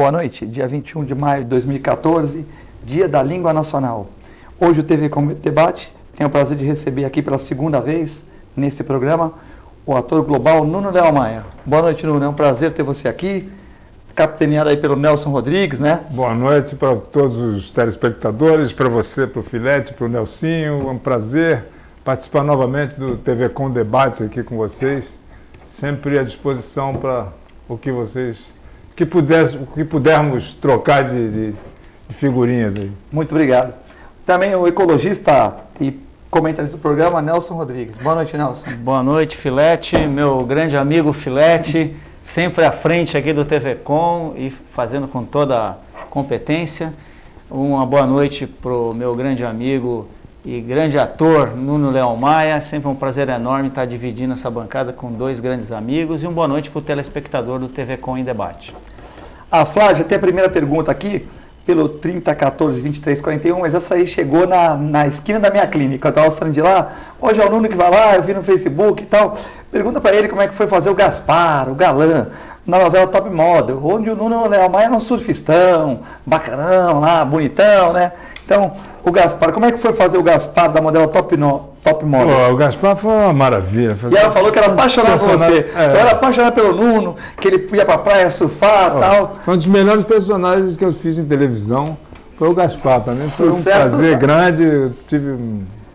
Boa noite, dia 21 de maio de 2014, Dia da Língua Nacional. Hoje o TV Com Debate tem o prazer de receber aqui pela segunda vez, neste programa, o ator global Nuno Léo Maia. Boa noite, Nuno, é um prazer ter você aqui, capitaneado aí pelo Nelson Rodrigues, né? Boa noite para todos os telespectadores, para você, para o Filete, para o Nelsinho, é um prazer participar novamente do TV Com Debate aqui com vocês, sempre à disposição para o que pudermos trocar de figurinhas aí. Muito obrigado. Também o ecologista e comentarista do programa, Nelson Rodrigues. Boa noite, Nelson. Boa noite, Filete, meu grande amigo Filete, sempre à frente aqui do TV Com e fazendo com toda a competência. Uma boa noite para o meu grande amigo e grande ator Nuno Léo Maia, sempre um prazer enorme estar dividindo essa bancada com dois grandes amigos, e uma boa noite para o telespectador do TV Com em Debate. A Flávia tem a primeira pergunta aqui, pelo 3014-2341, mas essa aí chegou na esquina da minha clínica, eu estava saindo de lá, hoje é o Nuno que vai lá, eu vi no Facebook e tal, pergunta para ele como é que foi fazer o Gaspar, o galã, na novela Top Model, onde o Nuno Léo Maia era um surfistão, bacanão lá, bonitão, né? Então, o Gaspar, como é que foi fazer o Gaspar da modelo Top Model? O Gaspar foi uma maravilha. E ela falou que era apaixonada por você. Eu era apaixonada pelo Nuno, que ele ia pra praia surfar e tal. Foi um dos melhores personagens que eu fiz em televisão. Foi o Gaspar. Para mim foi um prazer grande. Eu tive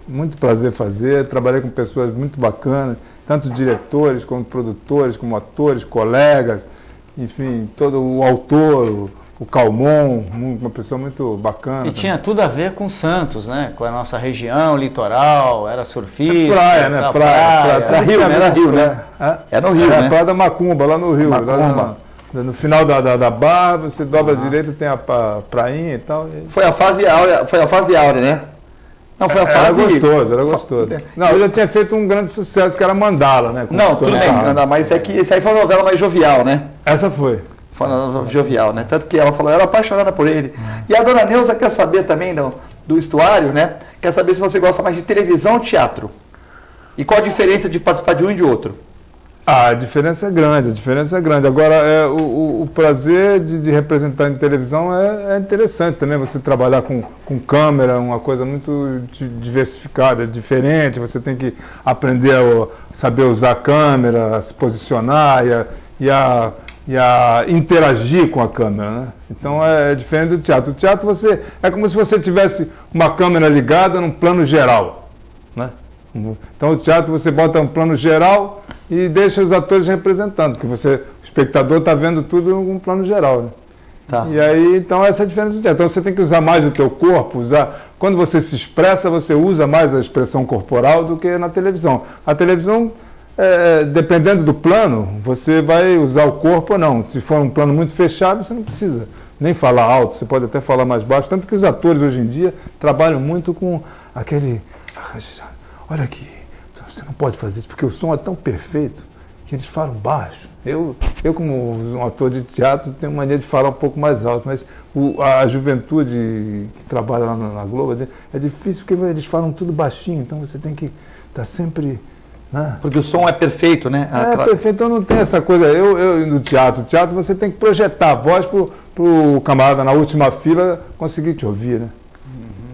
muito prazer fazer. Trabalhei com pessoas muito bacanas, tanto diretores, como produtores, como atores, colegas, enfim, todo o autor. O Calmon, uma pessoa muito bacana. E tinha tudo a ver com Santos, né? Com a nossa região, litoral, era surfista. Praia, né? Praia. Era Rio, né? Era Rio, né? É no Rio, né? Praia da Macumba, lá no Rio. Lá no final da barra, você dobra à direita, tem a prainha e tal. Foi a fase áurea, né? Não, foi a fase... Era gostoso. Não, eu já tinha feito um grande sucesso, que era Mandala, né? Não, tudo bem, mas é que esse aí foi uma novela mais jovial, né? Essa foi. Falando jovial, né? Tanto que ela falou, eu era apaixonada por ele. E a dona Neuza quer saber também do estuário, né? Quer saber se você gosta mais de televisão ou teatro. E qual a diferença de participar de um e de outro? A diferença é grande. Agora, o prazer de representar em televisão é interessante também, você trabalhar com câmera, uma coisa muito diversificada, diferente, você tem que aprender a saber usar a câmera, a se posicionar e a interagir com a câmera, né? Então é diferente do teatro. O teatro é como se você tivesse uma câmera ligada num plano geral, né? Então o teatro você bota um plano geral e deixa os atores representando, porque o espectador está vendo tudo num plano geral, né? Tá. E aí, então essa é a diferença do teatro. Então você tem que usar mais o teu corpo, quando você se expressa, você usa mais a expressão corporal do que na televisão. A televisão, dependendo do plano, você vai usar o corpo ou não. Se for um plano muito fechado, você não precisa nem falar alto, você pode até falar mais baixo. Tanto que os atores hoje em dia trabalham muito com aquele... Olha aqui, você não pode fazer isso, porque o som é tão perfeito que eles falam baixo. Eu como um ator de teatro, tenho mania de falar um pouco mais alto, mas a juventude que trabalha lá na Globo, é difícil porque eles falam tudo baixinho, então você tem que estar sempre... Porque o som é perfeito, né? Perfeito, então não tem essa coisa. Eu no teatro você tem que projetar a voz para o camarada na última fila conseguir te ouvir, né?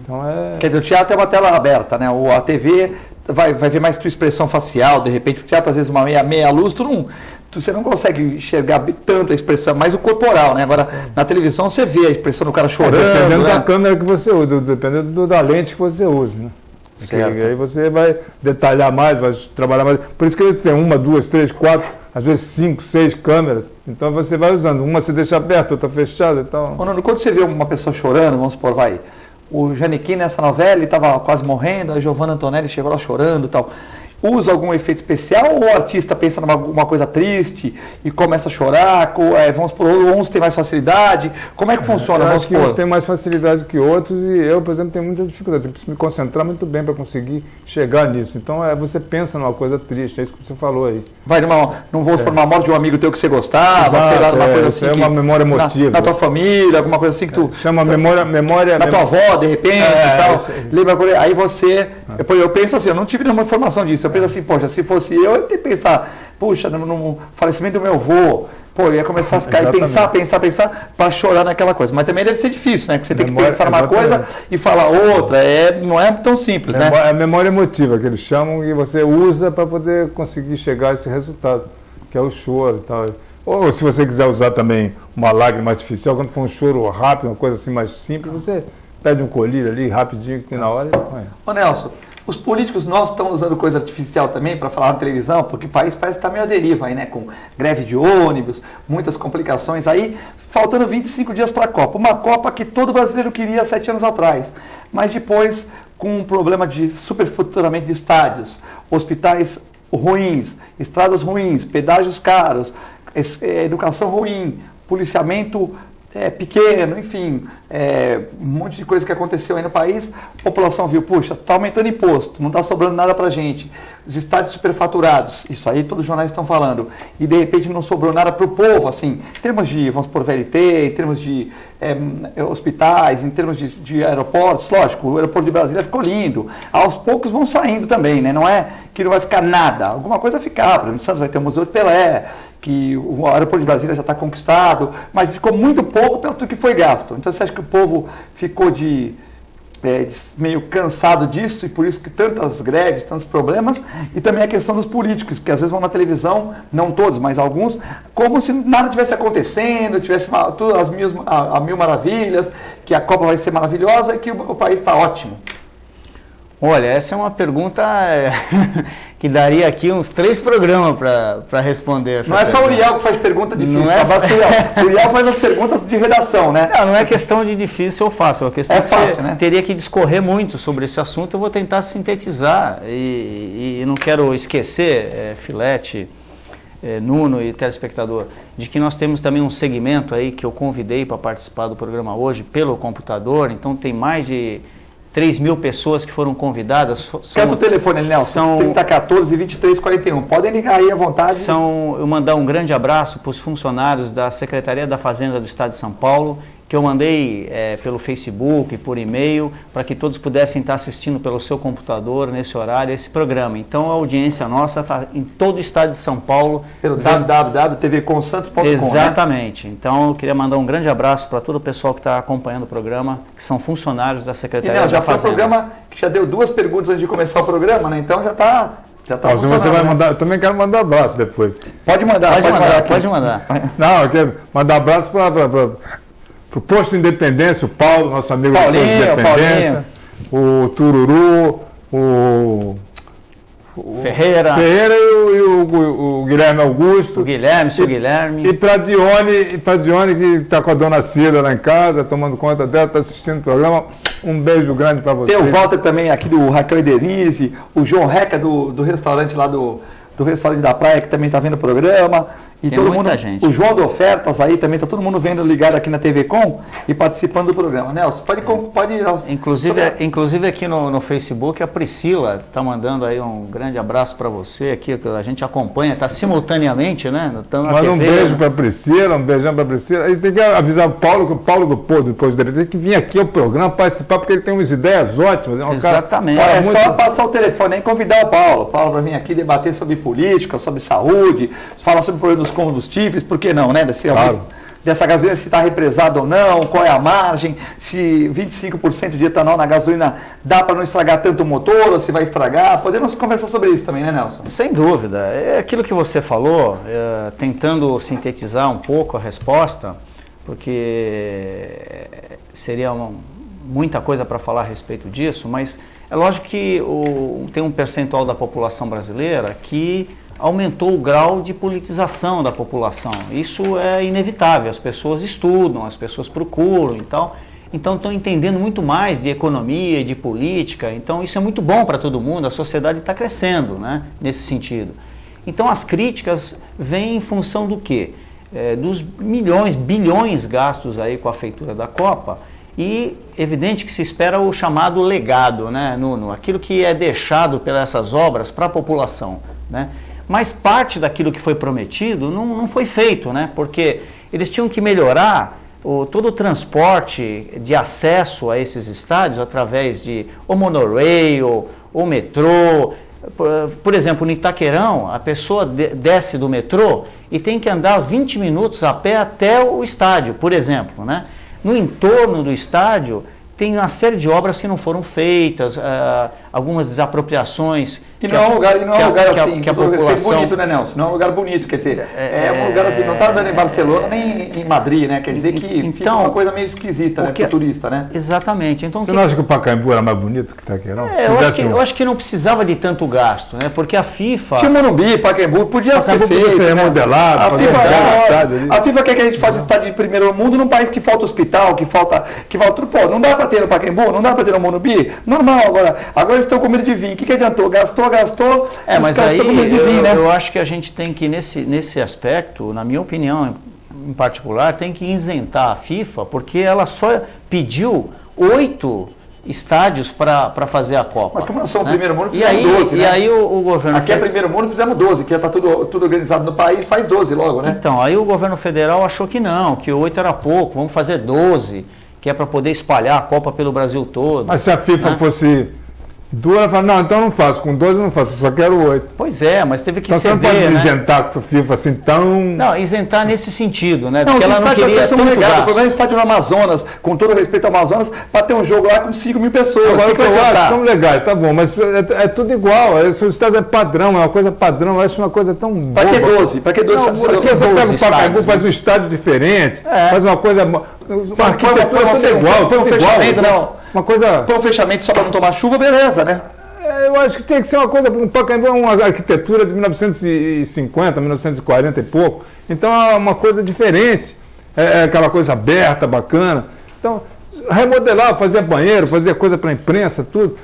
Então Quer dizer, o teatro é uma tela aberta, né? A TV vai ver mais tua expressão facial, de repente. O teatro, às vezes, uma meia luz, você não consegue enxergar tanto a expressão, mas o corporal, né? Agora, na televisão, você vê a expressão do cara chorando. Dependendo da câmera que você usa, dependendo da lente que você usa, né? Certo. Aí você vai detalhar mais, vai trabalhar mais. Por isso que eles têm 1, 2, 3, 4, às vezes 5, 6 câmeras. Então você vai usando. Uma você deixa aberta, outra fechada. Então... Nuno, quando você vê uma pessoa chorando, vamos supor, o Janequim nessa novela, ele estava quase morrendo, a Giovanna Antonelli chegou lá chorando e tal. Usa algum efeito especial ou o artista pensa numa coisa triste e começa a chorar? Vamos supor, uns têm mais facilidade? Como é que funciona? Eu acho que uns têm mais facilidade que outros e eu, por exemplo, tenho muita dificuldade. Eu preciso me concentrar muito bem para conseguir chegar nisso. Então, você pensa numa coisa triste, é isso que você falou aí. Não vou supor, uma morte de um amigo teu que você gostava, sei lá, uma coisa assim. É uma memória emotiva. Na tua família, alguma coisa assim que tu... Chama memória... Na tua avó, de repente, e tal. Lembra, aí você... Eu penso assim, eu não tive nenhuma informação disso. Eu penso assim, poxa, se fosse eu ia ter que pensar, puxa, no falecimento do meu avô, pô, eu ia começar a ficar e pensar, para chorar naquela coisa. Mas também deve ser difícil, né? Porque você tem que pensar numa coisa e falar outra. Não é tão simples, né? É a memória emotiva que eles chamam e você usa para poder conseguir chegar a esse resultado, que é o choro e tal. Ou se você quiser usar também uma lágrima artificial, quando for um choro rápido, uma coisa assim mais simples, você pede um colírio ali rapidinho que tem na hora e põe. Ô Nelson, os políticos nossos estão usando coisa artificial também para falar na televisão, porque o país parece estar meio à deriva aí, né? Com greve de ônibus, muitas complicações aí, faltando 25 dias para a Copa. Uma Copa que todo brasileiro queria 7 anos atrás, mas depois com um problema de superfaturamento de estádios, hospitais ruins, estradas ruins, pedágios caros, educação ruim, policiamento pequeno, enfim, um monte de coisa que aconteceu aí no país, a população viu, puxa, está aumentando imposto, não está sobrando nada para a gente, os estádios superfaturados, isso aí todos os jornais estão falando, e de repente não sobrou nada para o povo, assim, em termos de, vamos por VLT, em termos de hospitais, em termos de aeroportos, lógico, o aeroporto de Brasília ficou lindo, aos poucos vão saindo também, né? Não é que não vai ficar nada, alguma coisa vai ficar, por exemplo, Santos vai ter o Museu de Pelé, que o aeroporto de Brasília já está conquistado, mas ficou muito pouco pelo que foi gasto. Então você acha que o povo ficou meio cansado disso e por isso que tantas greves, tantos problemas, e também a questão dos políticos, que às vezes vão na televisão, não todos, mas alguns, como se nada tivesse acontecendo, tivesse tudo a mil maravilhas, que a Copa vai ser maravilhosa e que o país está ótimo. Olha, essa é uma pergunta que daria aqui uns 3 programas para responder essa Não é pergunta. só o Uriel que faz pergunta difícil, não é... o Uriel faz as perguntas de redação, né? Não é questão de difícil ou fácil, é uma questão fácil, que né? Teria que discorrer muito sobre esse assunto, eu vou tentar sintetizar e não quero esquecer, Filete, Nuno e telespectador, de que nós temos também um segmento aí que eu convidei para participar do programa hoje pelo computador, então tem mais de 3.000 pessoas que foram convidadas. Quer o telefone, Nelson? 3014 2341. Podem ligar aí à vontade. Eu mandar um grande abraço para os funcionários da Secretaria da Fazenda do Estado de São Paulo, que eu mandei pelo Facebook, por e-mail, para que todos pudessem estar assistindo pelo seu computador, nesse horário, esse programa. Então, a audiência nossa está em todo o Estado de São Paulo. Pelo www.tvconsantos.com. Exatamente. Né? Então, eu queria mandar um grande abraço para todo o pessoal que está acompanhando o programa, que são funcionários da Secretaria da Fazenda. Já foi um programa que já deu 2 perguntas antes de começar o programa, né? Então, já está você vai mandar, eu também quero mandar abraço depois. Pode mandar. Não, eu quero mandar abraço para o Posto Independência, o Paulo, nosso amigo do Posto Independência, o Tururu, o Ferreira e o Guilherme Augusto. Seu Guilherme. E para Dione, que está com a dona Cida lá em casa, tomando conta dela, está assistindo o programa. Um beijo grande para você. Tem o Walter também aqui do Raquel e Denise, o João Reca do restaurante lá do restaurante da praia, que também está vendo o programa. E tem todo mundo, gente. O João de Ofertas aí também, está todo mundo vendo ligado aqui na TV Com e participando do programa. Nelson, pode Inclusive aqui no Facebook, a Priscila está mandando aí um grande abraço para você aqui, que a gente acompanha, está simultaneamente, né? Manda um beijo para a Priscila, um beijão para a Priscila. E tem que avisar o Paulo, que o Paulo do Posto dele tem que vir aqui ao programa participar, porque ele tem umas ideias ótimas. Exatamente. É só passar o telefone e convidar o Paulo para vir aqui debater sobre política, sobre saúde, falar sobre o problema dos combustíveis, por que não, né? Dessa gasolina, se está represada ou não, qual é a margem, se 25% de etanol na gasolina dá para não estragar tanto o motor, ou se vai estragar. Podemos conversar sobre isso também, né, Nelson? Sem dúvida. É aquilo que você falou, tentando sintetizar um pouco a resposta, porque seria muita coisa para falar a respeito disso, mas é lógico que tem um percentual da população brasileira que aumentou o grau de politização da população. Isso é inevitável, as pessoas estudam, as pessoas procuram e tal, então estão entendendo muito mais de economia e de política, então isso é muito bom para todo mundo, a sociedade está crescendo, né, nesse sentido. Então as críticas vêm em função do quê? Dos milhões, bilhões gastos aí com a feitura da Copa e evidente que se espera o chamado legado, né, Nuno? Aquilo que é deixado pelas essas obras para a população, né? Mas parte daquilo que foi prometido não foi feito, né? Porque eles tinham que melhorar todo o transporte de acesso a esses estádios através de o monorail, o metrô, Por exemplo, no Itaquerão, a pessoa desce do metrô e tem que andar 20 minutos a pé até o estádio, por exemplo, né? No entorno do estádio tem uma série de obras que não foram feitas, algumas desapropriações. E não é um lugar, assim, que a população... bonito, né, Nelson? Não é um lugar bonito, quer dizer, é um lugar assim, não está andando em Barcelona nem em Madrid, né? Quer dizer que então, fica uma coisa meio esquisita, né, para o turista, né? Exatamente. Então, você não acha que o Pacaembu era mais bonito que Itaquerão? Eu acho que não precisava de tanto gasto, né? Porque a FIFA... Tinha Morumbi, Pacaembu, podia ser feito. Podia ser remodelado, a FIFA quer que a gente faça estádio de primeiro mundo num país que falta hospital, que falta tudo. Pô, não dá para ter no Pacaembu, não dá para ter no Morumbi? Normal agora eles estão com medo de vir. O que adiantou? Gastou. Mas aí eu acho que a gente tem que, nesse aspecto, na minha opinião em particular, tem que isentar a FIFA, porque ela só pediu 8 estádios para fazer a Copa. Mas como nós somos o primeiro mundo, fizemos 12, né? E aí o governo... Aqui é primeiro mundo, fizemos 12, que já está tudo organizado no país, faz 12 logo, né? Então, aí o governo federal achou que não, que 8 era pouco, vamos fazer 12, que é para poder espalhar a Copa pelo Brasil todo. Mas se a FIFA fosse... ela fala, não, então eu não faço, com 12 eu não faço, eu só quero 8. Pois é, mas teve que então ceder, você não pode isentar com a FIFA assim tão... Não, isentar nesse sentido, né? Não, porque ela não queria são legais. O problema é o estádio no Amazonas, com todo respeito ao Amazonas, para ter um jogo lá com 5 mil pessoas. Agora, o que eu acho são legais, tá bom, mas é tudo igual. O estádio é padrão, é uma coisa padrão, eu acho uma coisa tão boa. Para que 12? Para que 12? Não, se você pega o Pacaembu, faz um estádio diferente, faz uma coisa... Uma arquitetura tudo igual, põe um fechamento, não. Uma coisa... Põe um fechamento só para não tomar chuva, beleza, né? Eu acho que tinha que ser uma coisa, um Pacaembu é uma arquitetura de 1950, 1940 e pouco, então é uma coisa diferente, é aquela coisa aberta, bacana. Então, remodelar, fazer banheiro, fazer coisa para a imprensa, tudo.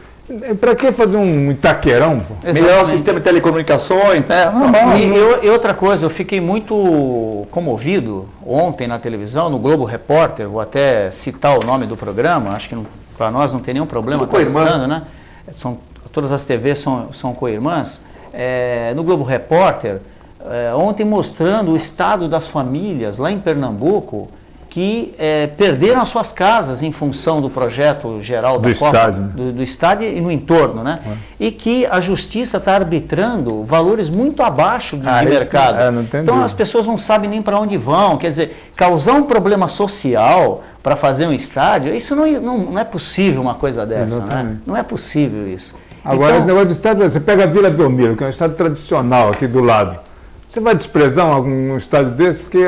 Para que fazer um Itaquerão? Melhorar o sistema de telecomunicações, né? E outra coisa, eu fiquei muito comovido ontem na televisão, no Globo Repórter, vou até citar o nome do programa, acho que para nós não tem nenhum problema estar citando, né? Todas as TVs são co-irmãs. No Globo Repórter, ontem mostrando o estado das famílias lá em Pernambuco, que perderam as suas casas em função do projeto geral da Copa, do estádio e no entorno, né? E que a justiça está arbitrando valores muito abaixo de mercado. Então as pessoas não sabem nem para onde vão. Quer dizer, causar um problema social para fazer um estádio, isso não é possível uma coisa dessa, né? Não é possível isso. Agora, esse negócio de estádio, você pega a Vila Belmiro, que é um estádio tradicional aqui do lado. Você vai desprezar um estádio desse? Porque,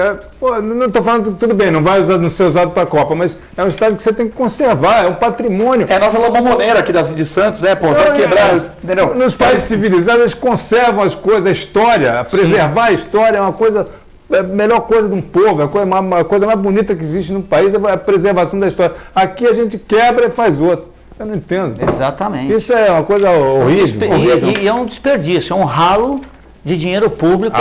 não estou falando, tudo bem, não vai não ser usado para a Copa, mas é um estádio que você tem que conservar, é um patrimônio. É a nossa Lobomoneira aqui de Santos, né, pô? Vai quebrar, entendeu? Nos países civilizados, eles conservam as coisas, a história, preservar a história é uma coisa... A melhor coisa de um povo, a coisa mais bonita que existe no país é a preservação da história. Aqui a gente quebra e faz outra. Eu não entendo. Exatamente. Isso é uma coisa horrível. E é um desperdício, é um ralo de dinheiro público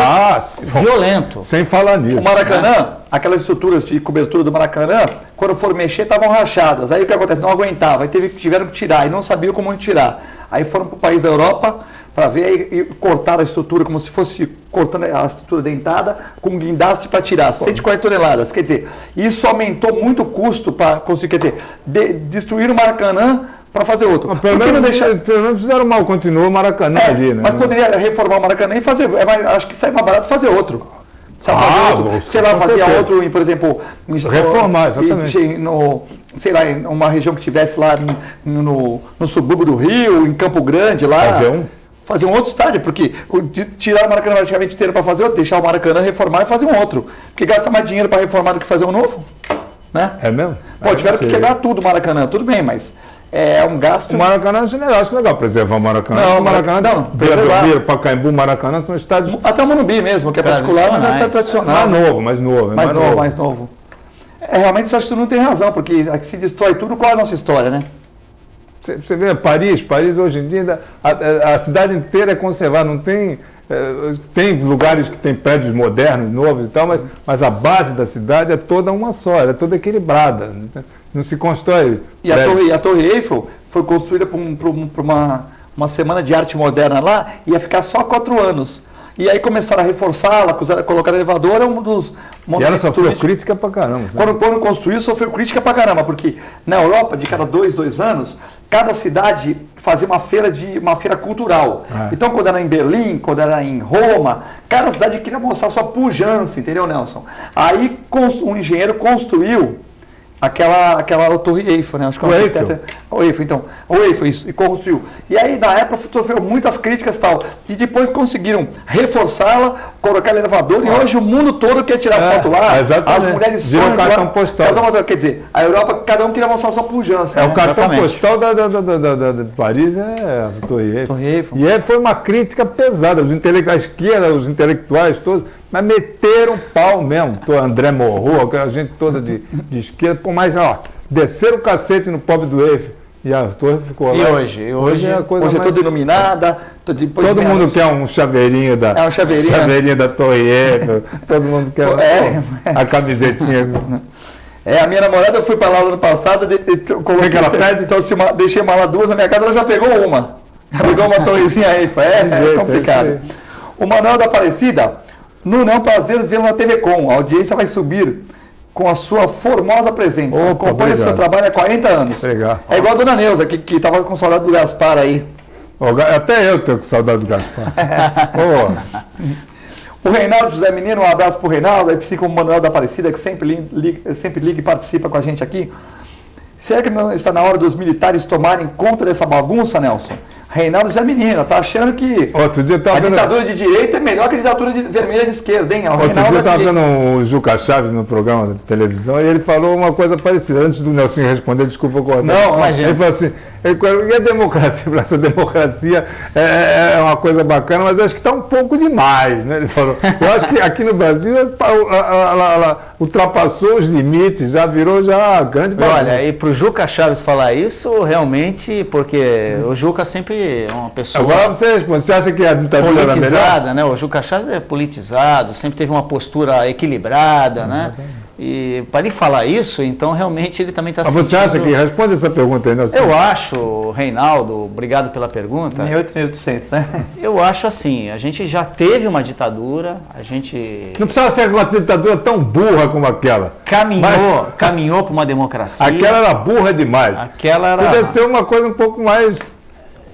violento. Sem falar nisso. O Maracanã, aquelas estruturas de cobertura do Maracanã, quando foram mexer, estavam rachadas. Aí o que acontece? Não aguentava, aí tiveram que tirar, e não sabiam como tirar. Aí foram para o país da Europa para ver e cortar a estrutura, como se fosse cortando a estrutura dentada, com guindaste para tirar, 140 toneladas. Quer dizer, isso aumentou muito o custo para conseguir, quer dizer, destruir o Maracanã para fazer outro. Pelo menos fizeram mal, continuou o Maracanã ali, né? Mas poderia reformar o Maracanã e fazer, acho que sai mais barato fazer outro. Sei lá, fazia outro, por exemplo... Reformar, exatamente. Sei lá, em uma região que tivesse lá no subúrbio do Rio, em Campo Grande, lá... Fazer um outro estádio, porque tirar o Maracanã praticamente inteiro para fazer outro, deixar o Maracanã, reformar e fazer um outro. Porque gasta mais dinheiro para reformar do que fazer um novo. Né? É mesmo? Pô, tiveram que quebrar tudo o Maracanã, tudo bem, mas é um gasto... O Maracanã, eu acho legal preservar o Maracanã. Não, o Maracanã não. Belmiro, Pacaembu, Maracanã são estádios... Até o Morumbi mesmo, que é particular, mas é estádio tradicional. Mais novo. Mais novo. Realmente, acho que você não tem razão, porque aqui se destrói tudo, qual é a nossa história, né? Você vê Paris hoje em dia, a cidade inteira é conservada, não tem... Tem lugares que tem prédios modernos, novos e tal, mas a base da cidade é toda uma só, ela é toda equilibrada, não se constrói... E a Torre Eiffel foi construída por uma semana de arte moderna lá, ia ficar só 4 anos. E aí começaram a reforçá-la, colocar elevador, é um E ela sofreu crítica pra caramba. Quando construiu, sofreu crítica pra caramba, porque na Europa, de cada 2 anos, cada cidade fazia uma feira cultural. Então, quando era em Berlim, quando era em Roma, cada cidade queria mostrar sua pujança, entendeu, Nelson? Aí um engenheiro construiu aquela Torre Eiffel, né? Acho que o Eiffel. O Eiffel, então. O Eiffel, isso, e construiu. E aí, na época, sofreu muitas críticas e tal. E depois conseguiram reforçá-la, colocar elevador, e hoje o mundo todo quer tirar foto lá. Exatamente. As mulheres virou cartão postal. Quer dizer, a Europa, cada um queria mostrar sua pujança. O cartão postal de Paris é a Torre Eiffel. E aí foi uma crítica pesada. A esquerda, os intelectuais todos, mas meteram pau mesmo. André Morro, aquela gente toda de esquerda, mas desceram o cacete no pobre do Eiffel. E a torre ficou lá. E hoje é a coisa hoje mais... é toda iluminada. Todo mundo quer um chaveirinho chaveirinho da Torre Eiffel. Todo mundo quer a camisetinha. A minha namorada, eu fui para lá no ano passado, coloquei que ela pede, então deixei uma lá, 2 na minha casa, ela já pegou uma. Pegou uma torrezinha Eiffel. É complicado. O Manuel da Aparecida, Nuno, é um prazer vê-lo na TV Com. A audiência vai subir com a sua formosa presença. Acompanha o seu trabalho há 40 anos. Obrigado. É igual a Dona Neuza, que estava com saudade do Gaspar aí. Até eu tenho com saudade do Gaspar. O Reinaldo José Menino, um abraço para o Reinaldo, assim como o Manuel da Aparecida, que sempre liga e participa com a gente aqui. Será que não está na hora dos militares tomarem conta dessa bagunça, Nelson? Reinaldo José Menino, tá achando que a ditadura de direita é melhor que a ditadura vermelha de esquerda, hein? Outro dia eu estava vendo o Juca Chaves no programa de televisão e ele falou uma coisa parecida. Antes do Nelson responder, desculpa cortar. Não, imagina. Ele falou assim, e a democracia? Essa democracia é uma coisa bacana, mas eu acho que está um pouco demais, né? Ele falou. Eu acho que aqui no Brasil ela ultrapassou os limites, já virou grande bagunça. Olha, e para o Juca Chaves falar isso, realmente, porque o Juca sempre é uma pessoa... Agora você responde, você acha que a ditadura politizada, né? O Juca Chaves é politizado, sempre teve uma postura equilibrada, né? E para ele falar isso, então realmente ele também está sentindo... Você acha que... Responde essa pergunta aí, Nelson. Eu acho, Reinaldo, obrigado pela pergunta. 8.800, né? Eu acho assim, a gente já teve uma ditadura, a gente... Não precisava ser uma ditadura tão burra como aquela. Caminhou para uma democracia. Aquela era burra demais. Podia ser uma coisa um pouco mais...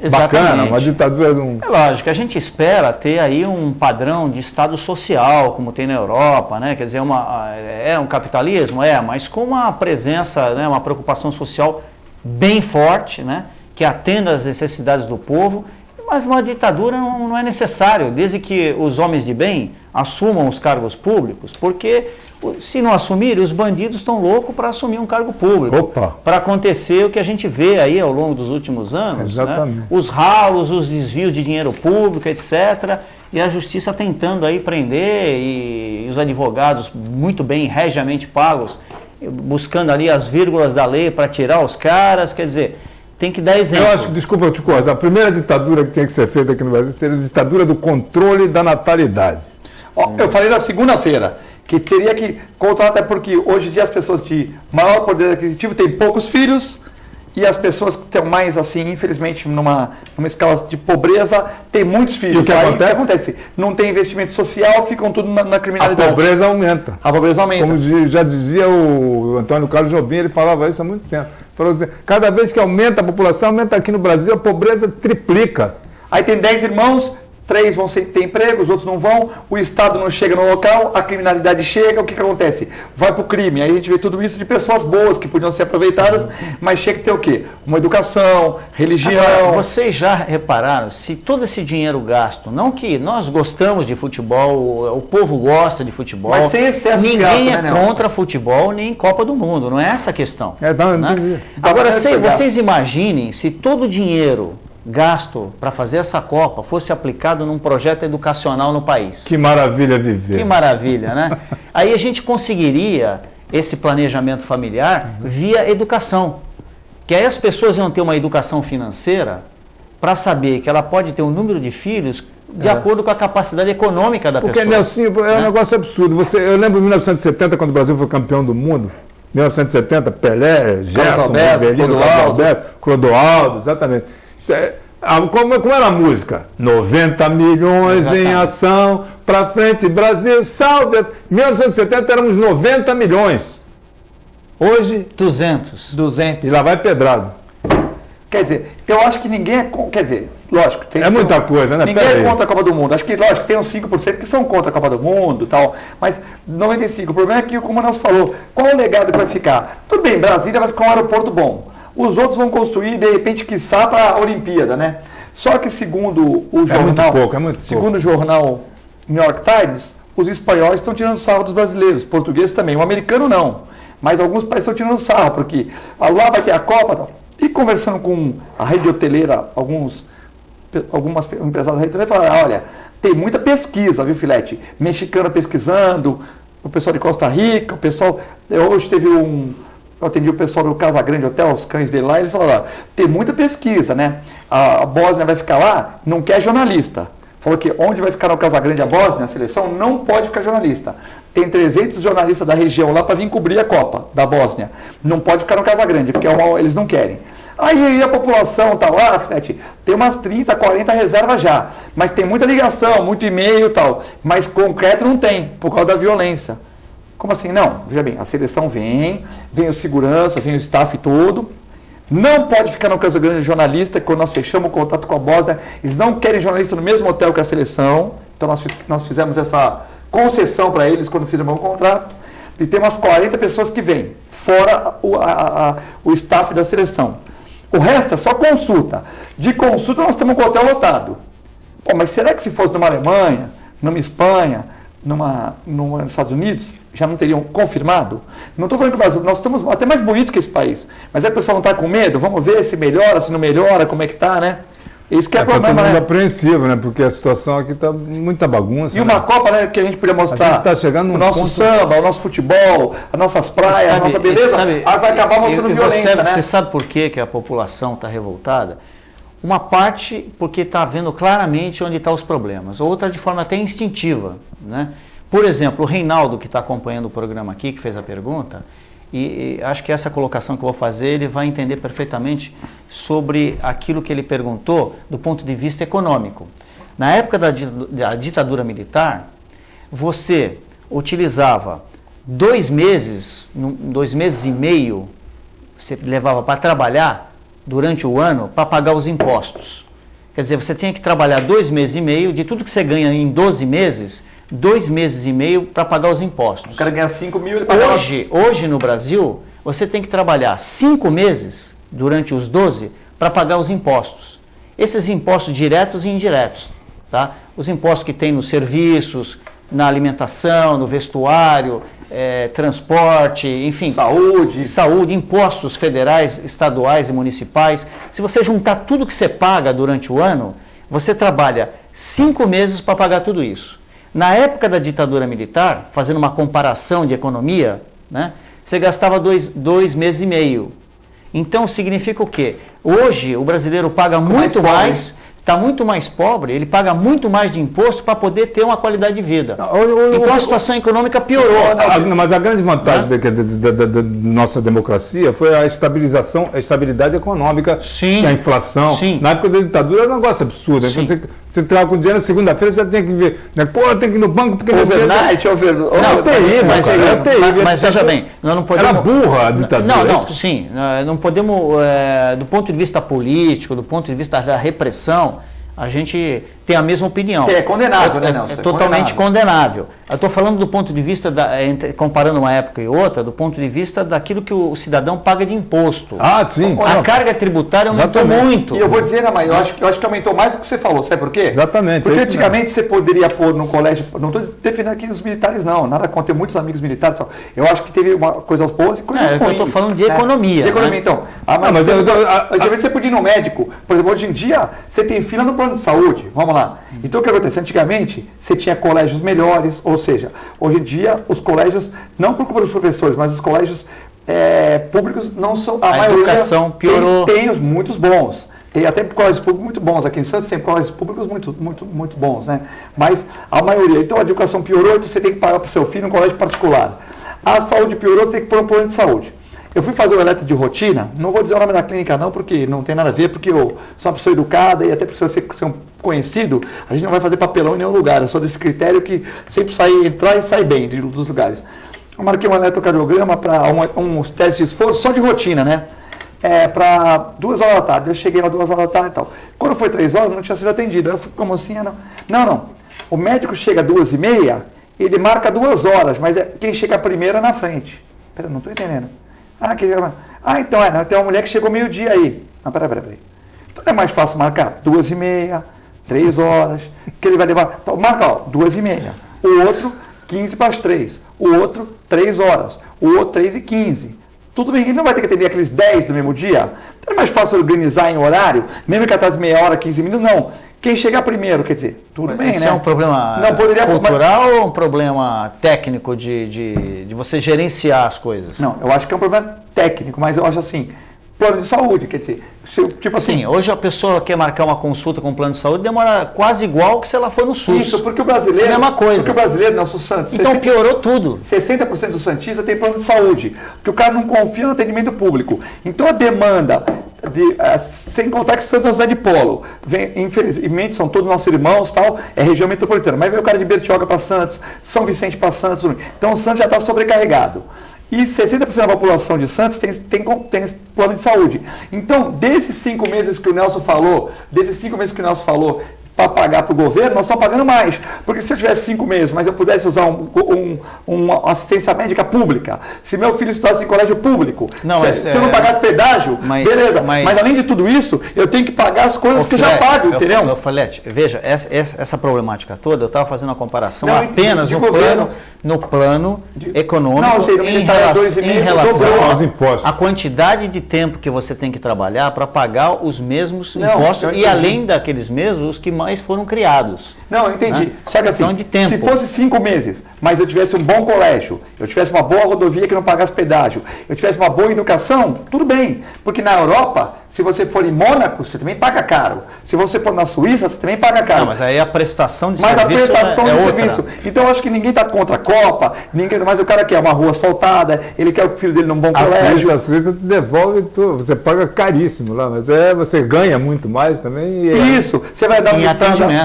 Exatamente. Bacana, uma ditadura de É lógico, a gente espera ter aí um padrão de Estado social, como tem na Europa, né? Quer dizer, é um capitalismo? Mas com uma presença, né? Uma preocupação social bem forte, né? Que atenda às necessidades do povo, mas uma ditadura não é necessário, desde que os homens de bem assumam os cargos públicos, porque... Se não assumir, os bandidos estão loucos para assumir um cargo público. Para acontecer o que a gente vê aí ao longo dos últimos anos, né? Os ralos, os desvios de dinheiro público, etc. E a justiça tentando aí prender e os advogados muito bem, regiamente pagos, buscando ali as vírgulas da lei para tirar os caras, quer dizer... Tem que dar exemplo. Eu acho que, desculpa eu te cortar, a primeira ditadura que tinha que ser feita aqui no Brasil seria a ditadura do controle da natalidade. Eu falei na segunda-feira que teria que controlar, até porque hoje em dia as pessoas de maior poder aquisitivo têm poucos filhos e as pessoas que estão mais, assim, infelizmente, numa escala de pobreza, têm muitos filhos. E o que acontece? Não tem investimento social, ficam tudo na criminalidade. A pobreza aumenta. Como já dizia o Antônio Carlos Jobim, ele falava isso há muito tempo. Falou assim, cada vez que aumenta a população, aumenta aqui no Brasil, a pobreza triplica. Aí tem 10 irmãos... 3 vão ter emprego, os outros não vão, o Estado não chega no local, a criminalidade chega, o que acontece? Vai para o crime, aí a gente vê tudo isso de pessoas boas que podiam ser aproveitadas, mas chega que ter o quê? Uma educação, religião... Agora, vocês já repararam, se todo esse dinheiro gasto, não que nós gostamos de futebol, o povo gosta de futebol, mas sem excesso ninguém de gasto, é contra futebol nem Copa do Mundo, não é essa a questão. Né? Agora, vocês imaginem se todo o dinheiro gasto para fazer essa Copa fosse aplicado num projeto educacional no país. Que maravilha viver. Que maravilha, né? Aí a gente conseguiria esse planejamento familiar via educação. Que aí as pessoas iam ter uma educação financeira para saber que ela pode ter um número de filhos de acordo com a capacidade econômica da pessoa. Porque, Nelson, é um negócio absurdo. Eu lembro em 1970, quando o Brasil foi campeão do mundo, 1970, Pelé, Gerson, Rivelino, Clodoaldo, exatamente. Como era a música? 90 milhões em ação, pra frente, Brasil, salve! 1970 éramos 90 milhões. Hoje, 200. E lá vai pedrado. Quer dizer, eu acho que ninguém é... Quer dizer, lógico... É muita coisa, né? Ninguém é contra a Copa do Mundo. Acho que, lógico, tem uns 5% que são contra a Copa do Mundo e tal. Mas 95%. O problema é que, como o Nelson falou, qual é o legado que vai ficar? Tudo bem, Brasília vai ficar um aeroporto bom. Os outros vão construir, de repente, quiçá, para a Olimpíada, né? Só que, segundo o jornal... Segundo o jornal New York Times, os espanhóis estão tirando sarro dos brasileiros, os portugueses também. O americano não. Mas alguns países estão tirando sarro, porque lá vai ter a Copa, tal. E conversando com a rede hoteleira, algumas empresários da rede hoteleira falaram, olha, tem muita pesquisa, viu, Filete? Mexicano pesquisando, o pessoal de Costa Rica, o pessoal... Hoje teve eu atendi o pessoal do Casa Grande Hotel, os cães dele lá, eles falaram, tem muita pesquisa, né? A Bósnia vai ficar lá, não quer jornalista. Falou que onde vai ficar no Casa Grande a Bósnia, a seleção, não pode ficar jornalista. Tem 300 jornalistas da região lá para vir cobrir a Copa da Bósnia. Não pode ficar no Casa Grande, porque eles não querem. Aí a população está lá, Fred, tem umas 30, 40 reservas já. Mas tem muita ligação, muito e-mail e tal. Mas concreto não tem, por causa da violência. Como assim? Não, veja bem, a seleção vem o segurança, vem o staff todo. Não pode ficar no Casa Grande jornalista, quando nós fechamos o contato com a Bósnia, eles não querem jornalista no mesmo hotel que a seleção. Então nós fizemos essa concessão para eles quando fizemos o contrato. E tem umas 40 pessoas que vêm, fora o staff da seleção. O resto é só consulta. De consulta nós temos um hotel lotado. Pô, mas será que se fosse numa Alemanha, numa Espanha, nos Estados Unidos, já não teriam confirmado? Não estou falando que o Brasil, nós estamos até mais bonitos que esse país. Mas aí o pessoal não está com medo? Vamos ver se melhora, se não melhora, como é que está, né? Isso que é problema, né? Apreensivo, né? Porque a situação aqui está muita bagunça. E uma Copa, né, que a gente podia mostrar tá chegando o nosso samba, o nosso futebol, as nossas praias, a nossa beleza, aí vai acabar mostrando violência, né? Você sabe por que a população está revoltada? Uma parte porque está vendo claramente onde estão os problemas, outra de forma até instintiva, né? Por exemplo, o Reinaldo, que está acompanhando o programa aqui, que fez a pergunta, e acho que essa colocação que eu vou fazer, ele vai entender perfeitamente sobre aquilo que ele perguntou do ponto de vista econômico. Na época da ditadura militar, você utilizava 2 meses, 2 meses e meio, você levava para trabalhar durante o ano para pagar os impostos. Quer dizer, você tinha que trabalhar 2 meses e meio, de tudo que você ganha em 12 meses, 2 meses e meio para pagar os impostos. O cara ganha 5 mil, ele paga... Hoje no Brasil, você tem que trabalhar 5 meses durante os 12 para pagar os impostos. Esses impostos diretos e indiretos, tá? Os impostos que tem nos serviços, na alimentação, no vestuário, transporte, enfim. Saúde, impostos federais, estaduais e municipais. Se você juntar tudo que você paga durante o ano, você trabalha 5 meses para pagar tudo isso. Na época da ditadura militar, fazendo uma comparação de economia, né, você gastava 2 meses e meio. Então significa o quê? Hoje o brasileiro paga muito mais, está muito mais pobre, ele paga muito mais de imposto para poder ter uma qualidade de vida. Então a situação econômica piorou. Mas a grande vantagem da nossa democracia foi a estabilidade econômica, sim, a inflação. Sim. Na época da ditadura era um negócio absurdo. Você entrava com dinheiro na segunda-feira, você já tinha que ver. Né? Pô, tem que ir no banco porque... Overnight, mas veja bem, nós não podemos... Era burra a ditadura. Sim. Não podemos, do ponto de vista político, do ponto de vista da repressão, a gente tem a mesma opinião. É condenável, né, Nelson? É totalmente condenável. Eu estou falando do ponto de vista, comparando uma época e outra, do ponto de vista daquilo que o cidadão paga de imposto. Sim. A carga tributária aumentou muito. E eu vou dizer, mas eu acho que aumentou mais do que você falou. Sabe por quê? Exatamente. Porque antigamente você poderia pôr no colégio, não estou defendendo aqui os militares não, nada contra, ter muitos amigos militares. Eu acho que teve coisas boas e coisas ruins. Eu estou falando de economia. De economia, então. Antigamente você podia ir no médico, por exemplo, hoje em dia você tem fila no plano de saúde. Vamos lá. Então o que acontece? Antigamente você tinha colégios melhores, ou seja, hoje em dia os colégios, não por culpa dos professores, mas os colégios públicos não são... A educação piorou. Tem os muitos bons. Tem até colégios públicos muito bons. Aqui em Santos tem colégios públicos muito bons, né? Mas a maioria. Então a educação piorou, então você tem que pagar para o seu filho um colégio particular. A saúde piorou, você tem que pôr um plano de saúde. Eu fui fazer o eletro de rotina, não vou dizer o nome da clínica não, porque não tem nada a ver, porque eu sou uma pessoa educada e até por ser um conhecido, a gente não vai fazer papelão em nenhum lugar. Eu sou desse critério que sempre entrar e sair bem dos lugares. Eu marquei um eletrocardiograma para uns testes de esforço só de rotina, né? Para 2 horas da tarde. Eu cheguei lá 2 horas da tarde e tal. Quando foi 3 horas, não tinha sido atendido. Eu fui, como assim? Não. O médico chega às 2h30, ele marca 2 horas, mas quem chega primeiro é na frente. Pera, não estou entendendo. Então tem uma mulher que chegou meio-dia aí. Não, peraí. Então é mais fácil marcar 2h30, 3 horas, que ele vai levar. Então marca, 2h30. O outro, 15:03. O outro, 3 horas. O outro, 3h15. Tudo bem, ele não vai ter que atender aqueles 10 do mesmo dia? Então é mais fácil organizar em horário, mesmo que atrás meia hora, 15 minutos, não. Quem chegar primeiro, quer dizer, tudo bem, né? Isso é um problema cultural ou um problema técnico de você gerenciar as coisas? Não, eu acho que é um problema técnico, mas eu acho assim, plano de saúde, quer dizer, tipo assim... Sim, hoje a pessoa quer marcar uma consulta com plano de saúde, demora quase igual que se ela for no SUS. Isso, porque o brasileiro... É a mesma coisa. Porque o brasileiro, Nelson Santos... Então piorou tudo. 60% do santista tem plano de saúde, porque o cara não confia no atendimento público. Então a demanda... sem contar que Santos é uma cidade de polo. Infelizmente, são todos nossos irmãos, tal, é região metropolitana. Mas vem o cara de Bertioga para Santos, São Vicente para Santos. Então o Santos já está sobrecarregado. E 60% da população de Santos tem plano de saúde. Então, desses 5 meses que o Nelson falou, para pagar para o governo, nós estamos pagando mais. Porque se eu tivesse 5 meses, mas eu pudesse usar uma assistência médica pública, se meu filho estudasse em colégio público, se eu não pagasse pedágio, beleza. Mas além de tudo isso, eu tenho que pagar as coisas que eu já pago, entendeu? Meu Filete, veja, essa problemática toda, eu estava fazendo uma comparação apenas no plano econômico em relação aos impostos. A quantidade de tempo que você tem que trabalhar para pagar os mesmos impostos e além daqueles mesmos, os que mais foram criados. Não, eu entendi. Né? Só que assim, de tempo. Se fosse 5 meses, mas eu tivesse um bom colégio, eu tivesse uma boa rodovia que não pagasse pedágio, eu tivesse uma boa educação, tudo bem. Porque na Europa, se você for em Mônaco, você também paga caro. Se você for na Suíça, você também paga caro. Não, mas aí a prestação de serviço é outra. Serviço. Então eu acho que ninguém está contra a Copa, mas o cara quer uma rua asfaltada, ele quer o filho dele num bom colégio. A Suíça te devolve tudo, você paga caríssimo lá, mas você ganha muito mais também. Isso, você vai dar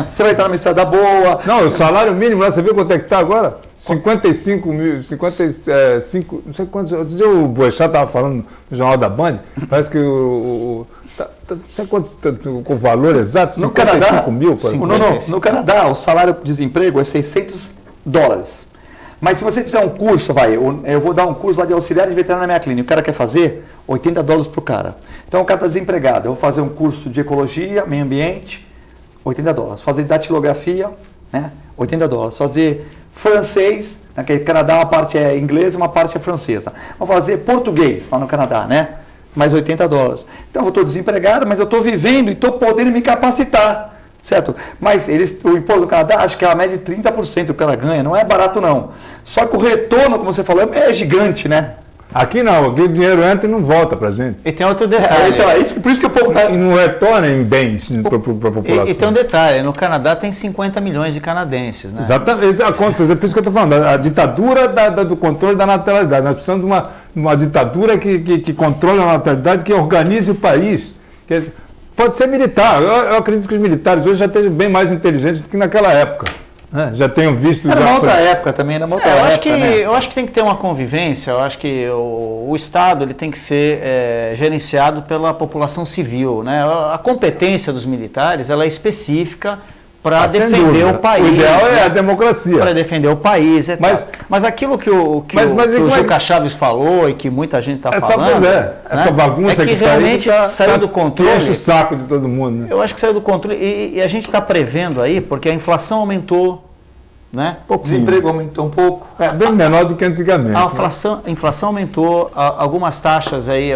você vai estar numa estrada boa. Não, o salário mínimo lá, você viu quanto é que está agora? 55 mil, 55, não sei quantos. Outro dia o Boechat estava falando no Jornal da Band, parece que não sei quanto o valor exato, 55 mil. No Canadá, o salário de desemprego é $600. Mas se você fizer um curso, eu vou dar um curso lá de auxiliar de veterinário na minha clínica, o cara quer fazer $80 para o cara. Então o cara está desempregado, eu vou fazer um curso de ecologia, meio ambiente, $80. Fazer datilografia, né, $80. Fazer francês, naquele Canadá uma parte é inglesa, uma parte é francesa. Vou fazer português lá no Canadá, né? Mais $80. Então eu estou desempregado, mas eu estou vivendo e estou podendo me capacitar, certo? Mas o imposto do Canadá, acho que é a média de 30% que o cara ganha, não é barato não. Só que o retorno, como você falou, é gigante, né? Aqui não, aqui o dinheiro entra e não volta para a gente. E tem outro detalhe. Então, por isso que o povo está... E não retorna em bens para a população. E tem um detalhe, no Canadá tem 50 milhões de canadenses, né? Exatamente, é por isso que eu estou falando, a ditadura do controle da natalidade. Nós precisamos de uma ditadura que controle a natalidade, que organize o país. Pode ser militar, eu acredito que os militares hoje já estejam bem mais inteligentes do que naquela época. Já tenho visto... Era uma outra época também, era uma outra época, eu acho que tem que ter uma convivência, eu acho que o Estado ele tem que ser gerenciado pela população civil, né? A competência dos militares ela é específica para defender o país. O ideal é a democracia. Para defender o país. Mas aquilo que o Juca Chaves falou e que muita gente está falando... Essa bagunça que realmente saiu do controle. Enche o saco de todo mundo. Né? Eu acho que saiu do controle. E a gente está prevendo aí, porque a inflação aumentou, né? O desemprego aumentou um pouco. Bem menor do que antigamente. A inflação aumentou, algumas taxas aí,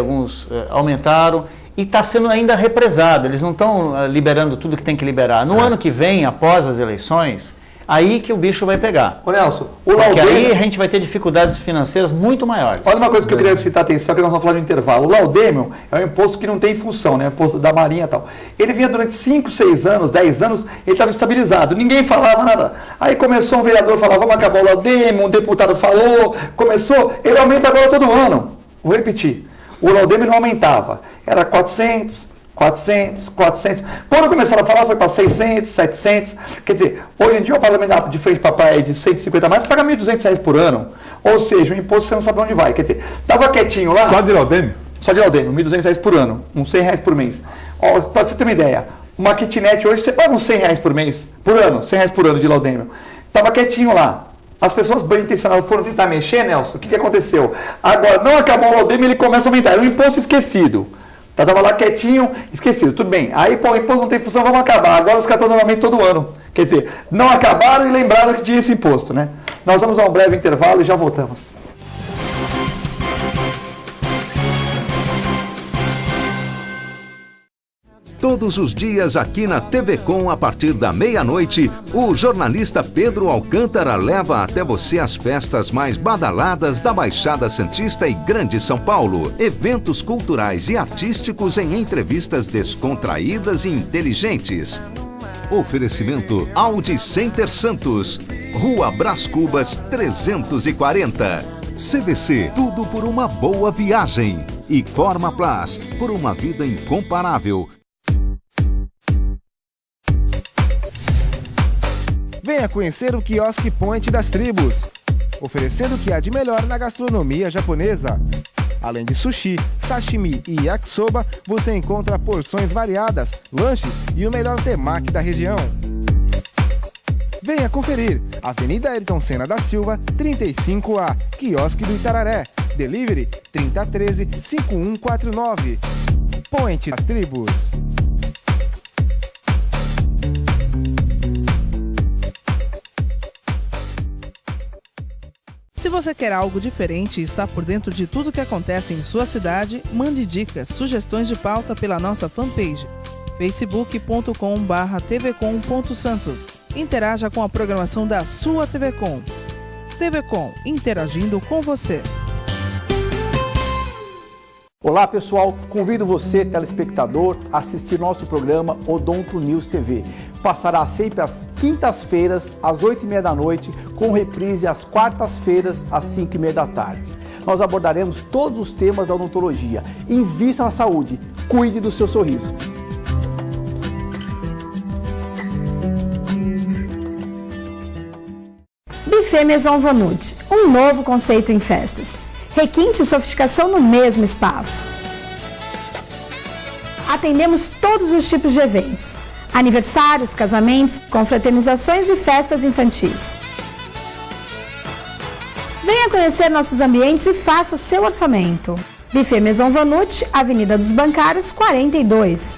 aumentaram. E está sendo ainda represado, eles não estão liberando tudo que tem que liberar. No ano que vem, após as eleições, aí que o bicho vai pegar. Ô Nelson, porque aí a gente vai ter dificuldades financeiras muito maiores. Olha uma coisa que eu queria citar a atenção, que nós vamos falar de intervalo. O laudêmio é um imposto que não tem função, né? Imposto da Marinha e tal. Ele vinha durante 5, 6 anos, 10 anos, ele estava estabilizado, ninguém falava nada. Aí começou um vereador a falar, vamos acabar o laudêmio, um deputado falou, ele aumenta agora todo ano. Vou repetir. O laudêmio não aumentava. Era 400, 400, 400. Quando começaram a falar, foi para 600, 700. Quer dizer, hoje em dia o apartamento de frente para a praia de 150 mais paga R$ 1.200 por ano. Ou seja, o imposto você não sabe onde vai. Quer dizer, estava quietinho lá. Só de laudêmio? Só de laudêmio, R$ 1.200 por ano. Uns R$100 por mês. Para você ter uma ideia, uma kitnet hoje você paga uns R$100 por mês, por ano, R$100 por ano de laudêmio. Estava quietinho lá. As pessoas bem intencionadas foram tentar mexer, Nelson. O que aconteceu? Agora, não acabou o laudêmio, ele começa a aumentar. Era um imposto esquecido. Estava lá quietinho, esquecido. Tudo bem. Aí, pô, o imposto não tem função, vamos acabar. Agora os caras estão dando aumento todo ano. Quer dizer, não acabaram e lembraram que tinha esse imposto, né? Nós vamos a um breve intervalo e já voltamos. Todos os dias aqui na TV Com, a partir da meia-noite, o jornalista Pedro Alcântara leva até você as festas mais badaladas da Baixada Santista e Grande São Paulo. Eventos culturais e artísticos em entrevistas descontraídas e inteligentes. Oferecimento Audi Center Santos, Rua Brás Cubas 340. CVC, tudo por uma boa viagem. E Forma Plus, por uma vida incomparável. Venha conhecer o Quiosque Point das Tribos, oferecendo o que há de melhor na gastronomia japonesa. Além de sushi, sashimi e yakisoba, você encontra porções variadas, lanches e o melhor temaki da região. Venha conferir. Avenida Ayrton Senna da Silva, 35A, Quiosque do Itararé. Delivery 3013-5149. Point das Tribos. Se você quer algo diferente e está por dentro de tudo que acontece em sua cidade, mande dicas, sugestões de pauta pela nossa fanpage facebook.com/tvcom.santos. Interaja com a programação da sua TV Com. TV Com, interagindo com você. Olá pessoal, convido você, telespectador, a assistir nosso programa Odonto News TV. Passará sempre às quintas-feiras, às 8h30 da noite, com reprise às quartas-feiras, às 5h30 da tarde. Nós abordaremos todos os temas da odontologia. Invista na saúde, cuide do seu sorriso. Buffet Maison Vanut, um novo conceito em festas. Requinte e sofisticação no mesmo espaço. Atendemos todos os tipos de eventos. Aniversários, casamentos, confraternizações e festas infantis. Venha conhecer nossos ambientes e faça seu orçamento. Buffet Maison Vanut, Avenida dos Bancários, 42.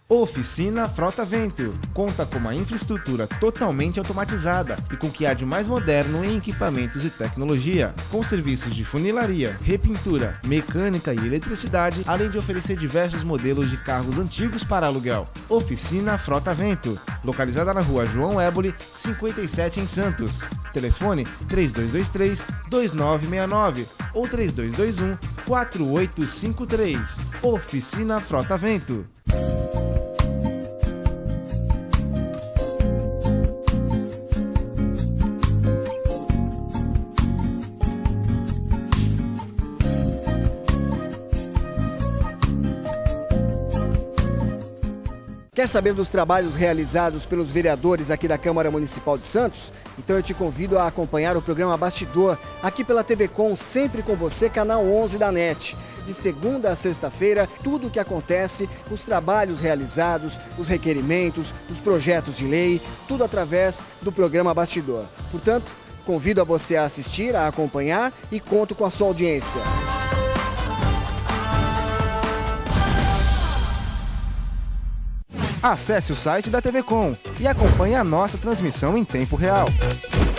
Oficina Frota Vento. Conta com uma infraestrutura totalmente automatizada e com o que há de mais moderno em equipamentos e tecnologia, com serviços de funilaria, repintura, mecânica e eletricidade, além de oferecer diversos modelos de carros antigos para aluguel. Oficina Frota Vento, localizada na Rua João Éboli, 57 em Santos. Telefone 3223-2969 ou 3221-4853. Oficina Frota Vento. Quer saber dos trabalhos realizados pelos vereadores aqui da Câmara Municipal de Santos? Então eu te convido a acompanhar o programa Bastidor, aqui pela TV Com, sempre com você, canal 11 da NET. De segunda a sexta-feira, tudo o que acontece, os trabalhos realizados, os requerimentos, os projetos de lei, tudo através do programa Bastidor. Portanto, convido a você a assistir, a acompanhar e conto com a sua audiência. Acesse o site da TV Com e acompanhe a nossa transmissão em tempo real.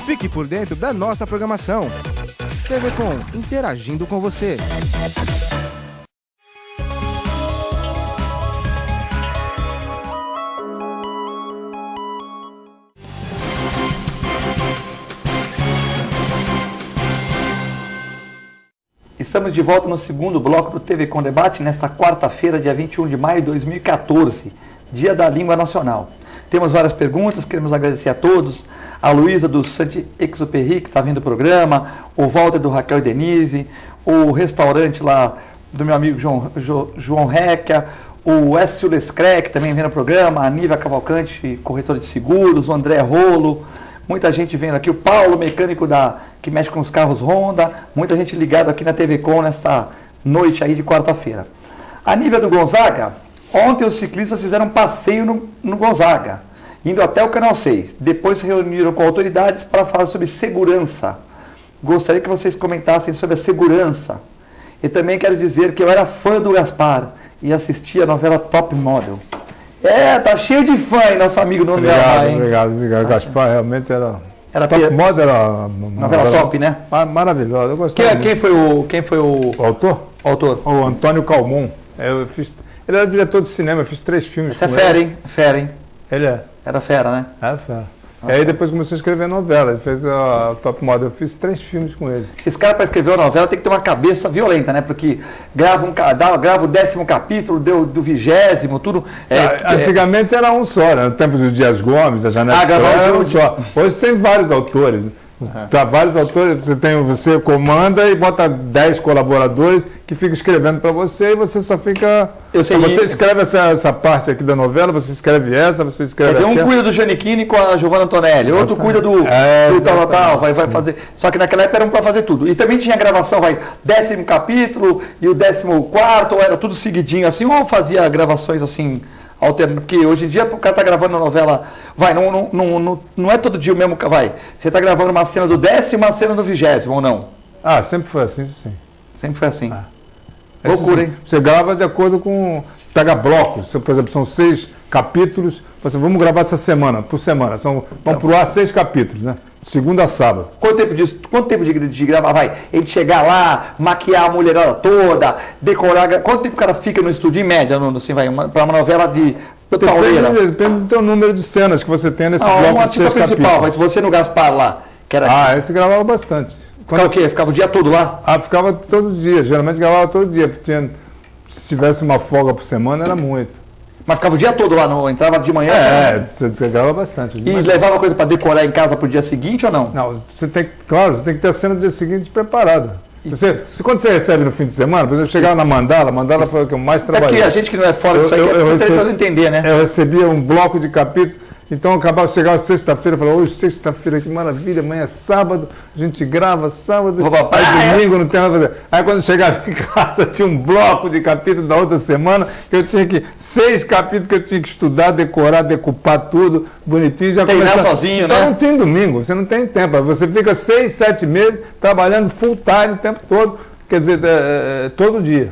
Fique por dentro da nossa programação. TV Com, interagindo com você. Estamos de volta no segundo bloco do TV Com Debate, nesta quarta-feira, dia 21 de maio de 2014. Dia da Língua Nacional. Temos várias perguntas, queremos agradecer a todos. A Luísa do Saint-Exupéry, que está vindo o programa, o Walter do Raquel e Denise, o restaurante lá do meu amigo João Recchia, o S. Lescré, que também vem no programa, a Nívia Cavalcante, corretora de seguros, o André Rolo, muita gente vendo aqui, o Paulo, mecânico que mexe com os carros Honda, muita gente ligada aqui na TV Com nessa noite aí de quarta-feira. A Nívia do Gonzaga, ontem os ciclistas fizeram um passeio no Gonzaga, indo até o Canal 6. Depois se reuniram com autoridades para falar sobre segurança. Gostaria que vocês comentassem sobre a segurança. E também quero dizer que eu era fã do Gaspar e assistia a novela Top Model. Tá cheio de fã aí, nosso amigo Nuno Leal, hein? Obrigado. Gaspar realmente era Top Model, era novela top, né? Maravilhosa, eu gostava. Quem foi o autor? O autor? O Antônio Calmon. Ele era diretor de cinema, eu fiz 3 filmes. Esse é fera, hein? Fera, hein? Ele é. Era fera, né? Era fera. E aí depois começou a escrever novela, ele fez a Top Model, eu fiz 3 filmes com ele. Esses caras para escrever uma novela tem que ter uma cabeça violenta, né? Porque grava o 10º capítulo, do 20º, tudo. Antigamente era um só, né? No tempo dos Dias Gomes, da Janete era um só. Hoje tem vários autores, né? Tá, vários autores, você comanda e bota 10 colaboradores que ficam escrevendo para você e você só fica... Você escreve essa parte aqui da novela, você escreve essa, você escreve um cuida do Giannichini com a Giovanna Antonelli, outro cuida do tal, vai fazer... Só que naquela época era um para fazer tudo. E também tinha gravação, 10º capítulo e o 14º, era tudo seguidinho assim, ou fazia gravações assim... alternando, porque hoje em dia o cara tá gravando uma novela, não é todo dia o mesmo, você tá gravando uma cena do 10º e uma cena do 20º, ou não? Sempre foi assim, sim. Sempre foi assim. Loucura, hein? Você grava de acordo com, pega blocos, por exemplo, são 6 capítulos, vamos gravar essa semana, por semana, vão pro ar 6 capítulos, né? Segunda a sábado. Quanto tempo de gravar? Ele chegar lá, maquiar a mulherada toda, decorar. Quanto tempo o cara fica no estúdio, em média, assim, para uma novela de pauleira? Depende do teu número de cenas que você tem nesse bloco de 6 principal, capítulos. Você no Gaspar lá, que era... esse gravava bastante. Ficava o quê? Ficava o dia todo lá? Ficava todo dia, geralmente gravava todo dia. Se tivesse uma folga por semana, era muito. Mas ficava o dia todo lá, entrava de manhã? Você grava bastante. E levava coisa para decorar em casa para o dia seguinte ou não? Não, você tem que ter a cena do dia seguinte preparada. Quando você recebe no fim de semana, por exemplo, chegava na Mandala foi o que eu mais trabalhei. Porque a gente que não é fora disso aqui, eu entender, né? Eu recebia um bloco de capítulos, então chegava sexta-feira, falava, hoje sexta-feira, que maravilha, amanhã é sábado, a gente grava sábado, domingo não tem nada a fazer. Aí quando chegava em casa, tinha um bloco de capítulos da outra semana, que eu tinha 6 capítulos que eu tinha que estudar, decorar, decupar tudo, bonitinho. Já treinar sozinho, então, né? Não tem domingo, você não tem tempo, você fica 6, 7 meses trabalhando full time o tempo todo, quer dizer, todo dia.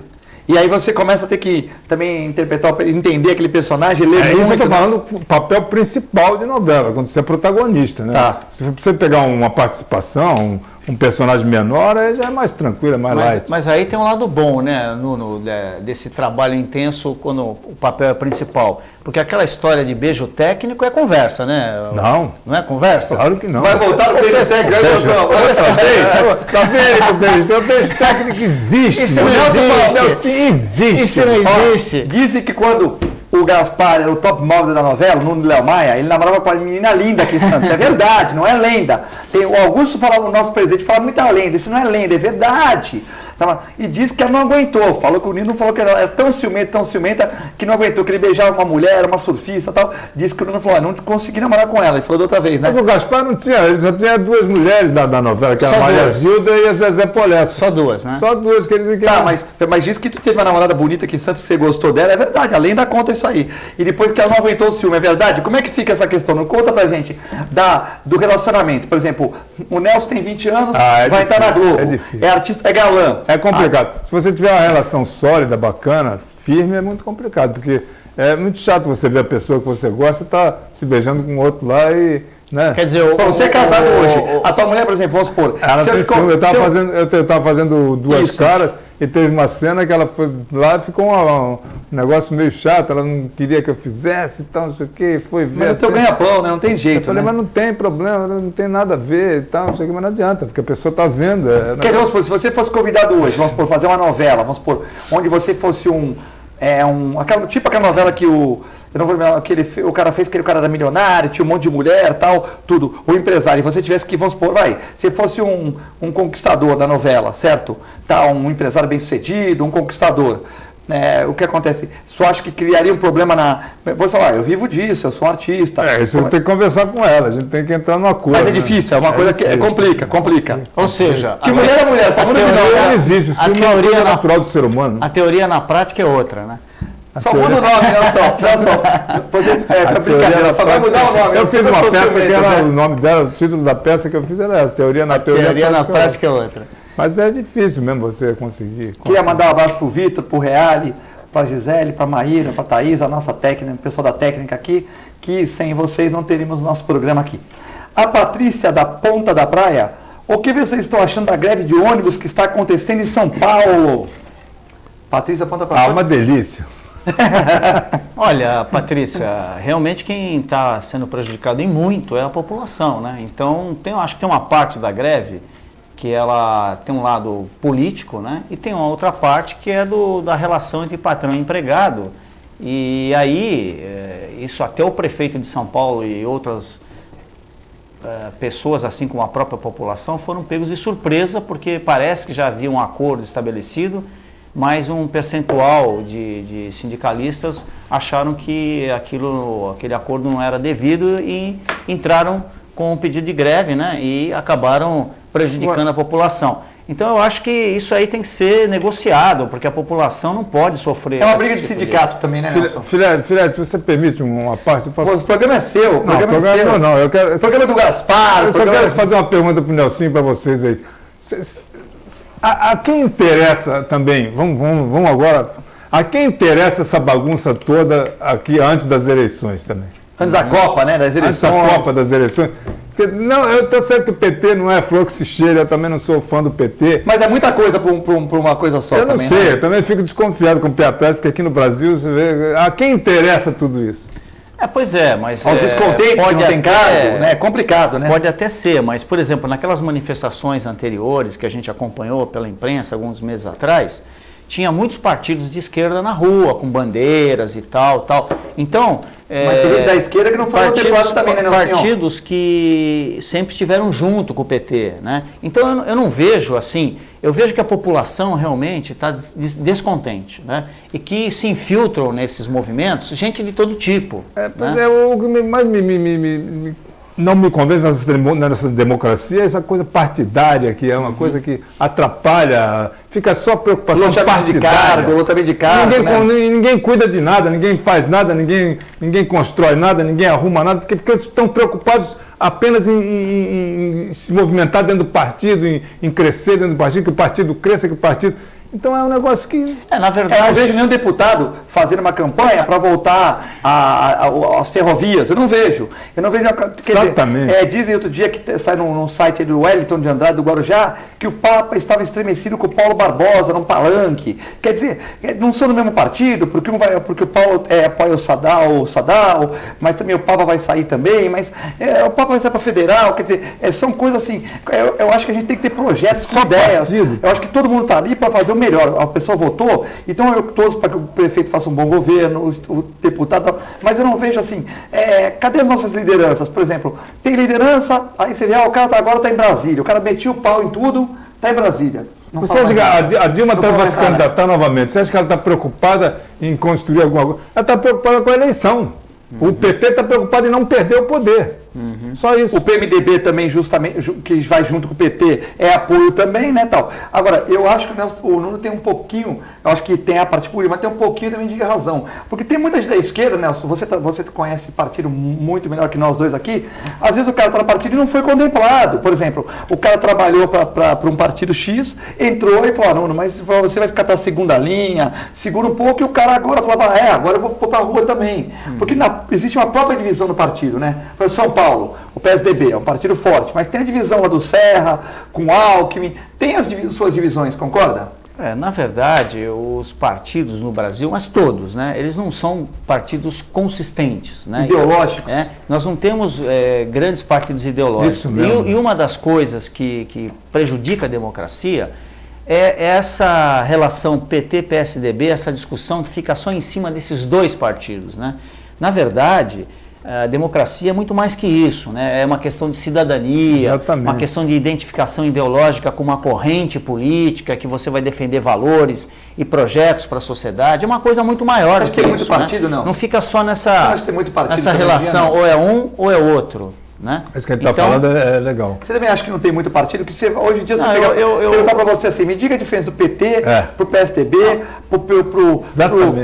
E aí você começa a ter que também interpretar, entender aquele personagem, ler muito. Isso eu estou falando do papel principal de novela, quando você é protagonista, né? Tá. Se você pegar uma participação, um personagem menor, aí já é mais tranquilo, é mais light. Mas aí tem um lado bom, né, desse trabalho intenso quando o papel é principal. Porque aquela história de beijo técnico é conversa, né? Não. Não é conversa? Claro que não. Vai voltar no beijo técnico. Tá vendo? O beijo técnico existe. Isso não existe. Isso não existe. Dizem que quando o Gaspar era o top model da novela, o Nuno Léo Maia, ele namorava com a menina linda aqui em Santos. É verdade, não é lenda. O Augusto falava, o nosso presidente fala muita lenda. Isso não é lenda, é verdade. E disse que ela não aguentou. Falou que o Nino falou que ela era tão ciumenta, que não aguentou, que ele beijava uma mulher, uma surfista e tal. Disse que o Nino falou, não consegui namorar com ela. Ele falou da outra vez, né? Mas o Gaspar não tinha, ele só tinha 2 mulheres da novela, que era a Maria Zilda e a Zezé Polessa. Só 2, né? Só 2 que ele Tá, mas disse que tu teve uma namorada bonita aqui em Santos, que você gostou dela, é verdade, a lenda conta isso aí. E depois que ela não aguentou o ciúme, é verdade? Como é que fica essa questão? Não conta pra gente do relacionamento. Por exemplo, o Nelson tem 20 anos, vai estar na Globo. É difícil. É artista, é galã. É complicado. Se você tiver uma relação sólida, bacana, firme, é muito complicado, porque é muito chato você ver a pessoa que você gosta tá se beijando com outro lá e... Né? Quer dizer, você é casado hoje, a tua mulher, por exemplo, vamos supor... Eu estava fazendo 2 caras e teve uma cena que ela foi lá e ficou um negócio meio chato, ela não queria que eu fizesse e tal, não sei o que, foi ver... Mas é teu ganha-pão, né? Não tem jeito, eu falei, né? mas não tem problema, não tem nada a ver e tal, não sei o que, mas não adianta, porque a pessoa está vendo... Quer dizer, vamos supor, se você fosse convidado hoje, vamos supor, fazer uma novela, vamos supor, onde você fosse tipo aquela novela que eu não vou lembrar, o cara fez, que o cara era milionário, tinha um monte de mulher, tal, tudo. O empresário, e você tivesse que, vamos supor, se fosse um conquistador da novela, certo? Tá, um empresário bem-sucedido, um conquistador. O que acontece? Você acha que criaria um problema Você fala, eu vivo disso, eu sou um artista. Isso tem que conversar com ela, a gente tem que entrar no acordo. Mas é difícil, é uma coisa que complica. Ou seja, que mulher é mulher, só muda não existe, isso é uma coisa natural do ser humano. A teoria na prática é outra, né? Só muda o nome, brincadeira, só vai mudar o nome. Eu fiz uma peça que era o nome dela, o título da peça que eu fiz era essa, teoria na prática é outra. Mas é difícil mesmo você conseguir. Queria mandar um abraço pro Vitor, pro Reale, pra Gisele, pra Maíra, pra Thaís, a nossa técnica, o pessoal da técnica aqui, que sem vocês não teríamos o nosso programa aqui. A Patrícia da Ponta da Praia, o que vocês estão achando da greve de ônibus que está acontecendo em São Paulo? Patrícia Ponta da Praia. Uma delícia. Olha, Patrícia, realmente quem está sendo prejudicado em muito é a população, né? Então, acho que tem uma parte da greve que ela tem um lado político, né? E tem uma outra parte que é da relação entre patrão e empregado. E aí, isso até o prefeito de São Paulo e outras pessoas, assim como a própria população, foram pegos de surpresa, porque parece que já havia um acordo estabelecido, mas um percentual de sindicalistas acharam que aquele acordo não era devido e entraram com um pedido de greve, né? E acabaram prejudicando a população. Então eu acho que isso aí tem que ser negociado, porque a população não pode sofrer. É uma briga de sindicato também, né, Nelson? Filete, você permite uma parte? O programa é seu. O programa é seu. Não, o programa é do Gaspar. Eu só quero fazer uma pergunta para o Nelson, para vocês aí. A quem interessa também, vamos agora, a quem interessa essa bagunça toda aqui antes das eleições também? Antes da Copa, né, das eleições. Antes da Copa, das eleições. Porque, não, eu estou certo que o PT não é flor que se cheira, eu também não sou fã do PT. Mas é muita coisa para uma coisa só. Eu não sei, né? Eu também fico desconfiado com o pé atrás, porque aqui no Brasil, você vê, a quem interessa tudo isso? Pois é, mas... Aos descontentes que não tem cargo, né? É complicado, né? Pode até ser, mas, por exemplo, naquelas manifestações anteriores que a gente acompanhou pela imprensa alguns meses atrás, tinha muitos partidos de esquerda na rua, com bandeiras e tal. Então... Mas da esquerda que não foram partidos também, né, partidos que sempre estiveram junto com o PT, né? Então eu não vejo assim, eu vejo que a população realmente está descontente, né? E que se infiltram nesses movimentos gente de todo tipo. O que mais não me convence nessa democracia é essa coisa partidária, que é uma coisa que atrapalha, fica só preocupação partidária. Lotamento de cargo, ninguém cuida de nada, ninguém faz nada, ninguém constrói nada, ninguém arruma nada, porque estão preocupados apenas em se movimentar dentro do partido, em crescer dentro do partido, que o partido cresça, que o partido... Então é um negócio que... na verdade... Eu não vejo nenhum deputado fazendo uma campanha para voltar às ferrovias. Eu não vejo. Exatamente. Dizem outro dia que sai num site do Wellington de Andrade, do Guarujá, que o Papa estava estremecido com o Paulo Barbosa num palanque. Quer dizer, não são do mesmo partido, porque o Paulo apoia o Sadal, mas também o Papa vai sair também, mas o Papa vai sair para federal. Quer dizer, são coisas assim... Eu acho que a gente tem que ter projetos, ideias. Partido. Eu acho que todo mundo está ali para fazer o melhor, a pessoa votou, então eu torço para que o prefeito faça um bom governo, o deputado, mas eu não vejo assim, cadê as nossas lideranças? Por exemplo, tem liderança, aí você vê, o cara agora está em Brasília, o cara metiu o pau em tudo, está em Brasília. Você acha que a Dilma vai se candidatar novamente? Você acha que ela está preocupada em construir alguma coisa? Ela está preocupada com a eleição. O PT está preocupado em não perder o poder. Só isso. O PMDB também, justamente, que vai junto com o PT, é apoio também, né, tal. Agora, eu acho que o Nuno tem um pouquinho, eu acho que tem a parte política, mas tem um pouquinho também de razão. Porque tem muita gente da esquerda, Nelson, você conhece partido muito melhor que nós dois aqui, às vezes o cara está no partido e não foi contemplado. Por exemplo, o cara trabalhou para um partido X, entrou e falou, Nuno, mas você vai ficar para a segunda linha, segura um pouco, e o cara agora falava, agora eu vou para a rua também. Porque existe uma própria divisão no partido, né? Por São Paulo, o PSDB é um partido forte, mas tem a divisão lá do Serra, com Alckmin, tem suas divisões, concorda? Na verdade, os partidos no Brasil, mas todos, né? Eles não são partidos consistentes, né? Ideológicos. Nós não temos grandes partidos ideológicos. Isso mesmo. E uma das coisas que prejudica a democracia é essa relação PT-PSDB, essa discussão que fica só em cima desses dois partidos, né? Na verdade, a democracia é muito mais que isso, né? É uma questão de cidadania, Exatamente. uma questão de identificação ideológica com uma corrente política que você vai defender valores e projetos para a sociedade. É uma coisa muito maior do que tem isso, muito partido, né? não? Não fica só Acho nessa que tem muito partido relação, também, ou é um ou é outro, né? Isso que a gente está falando é legal. Você também acha que não tem muito partido? Que hoje em dia você Não, pega, eu perguntar para você assim, me diga a diferença do PT pro PSDB, pro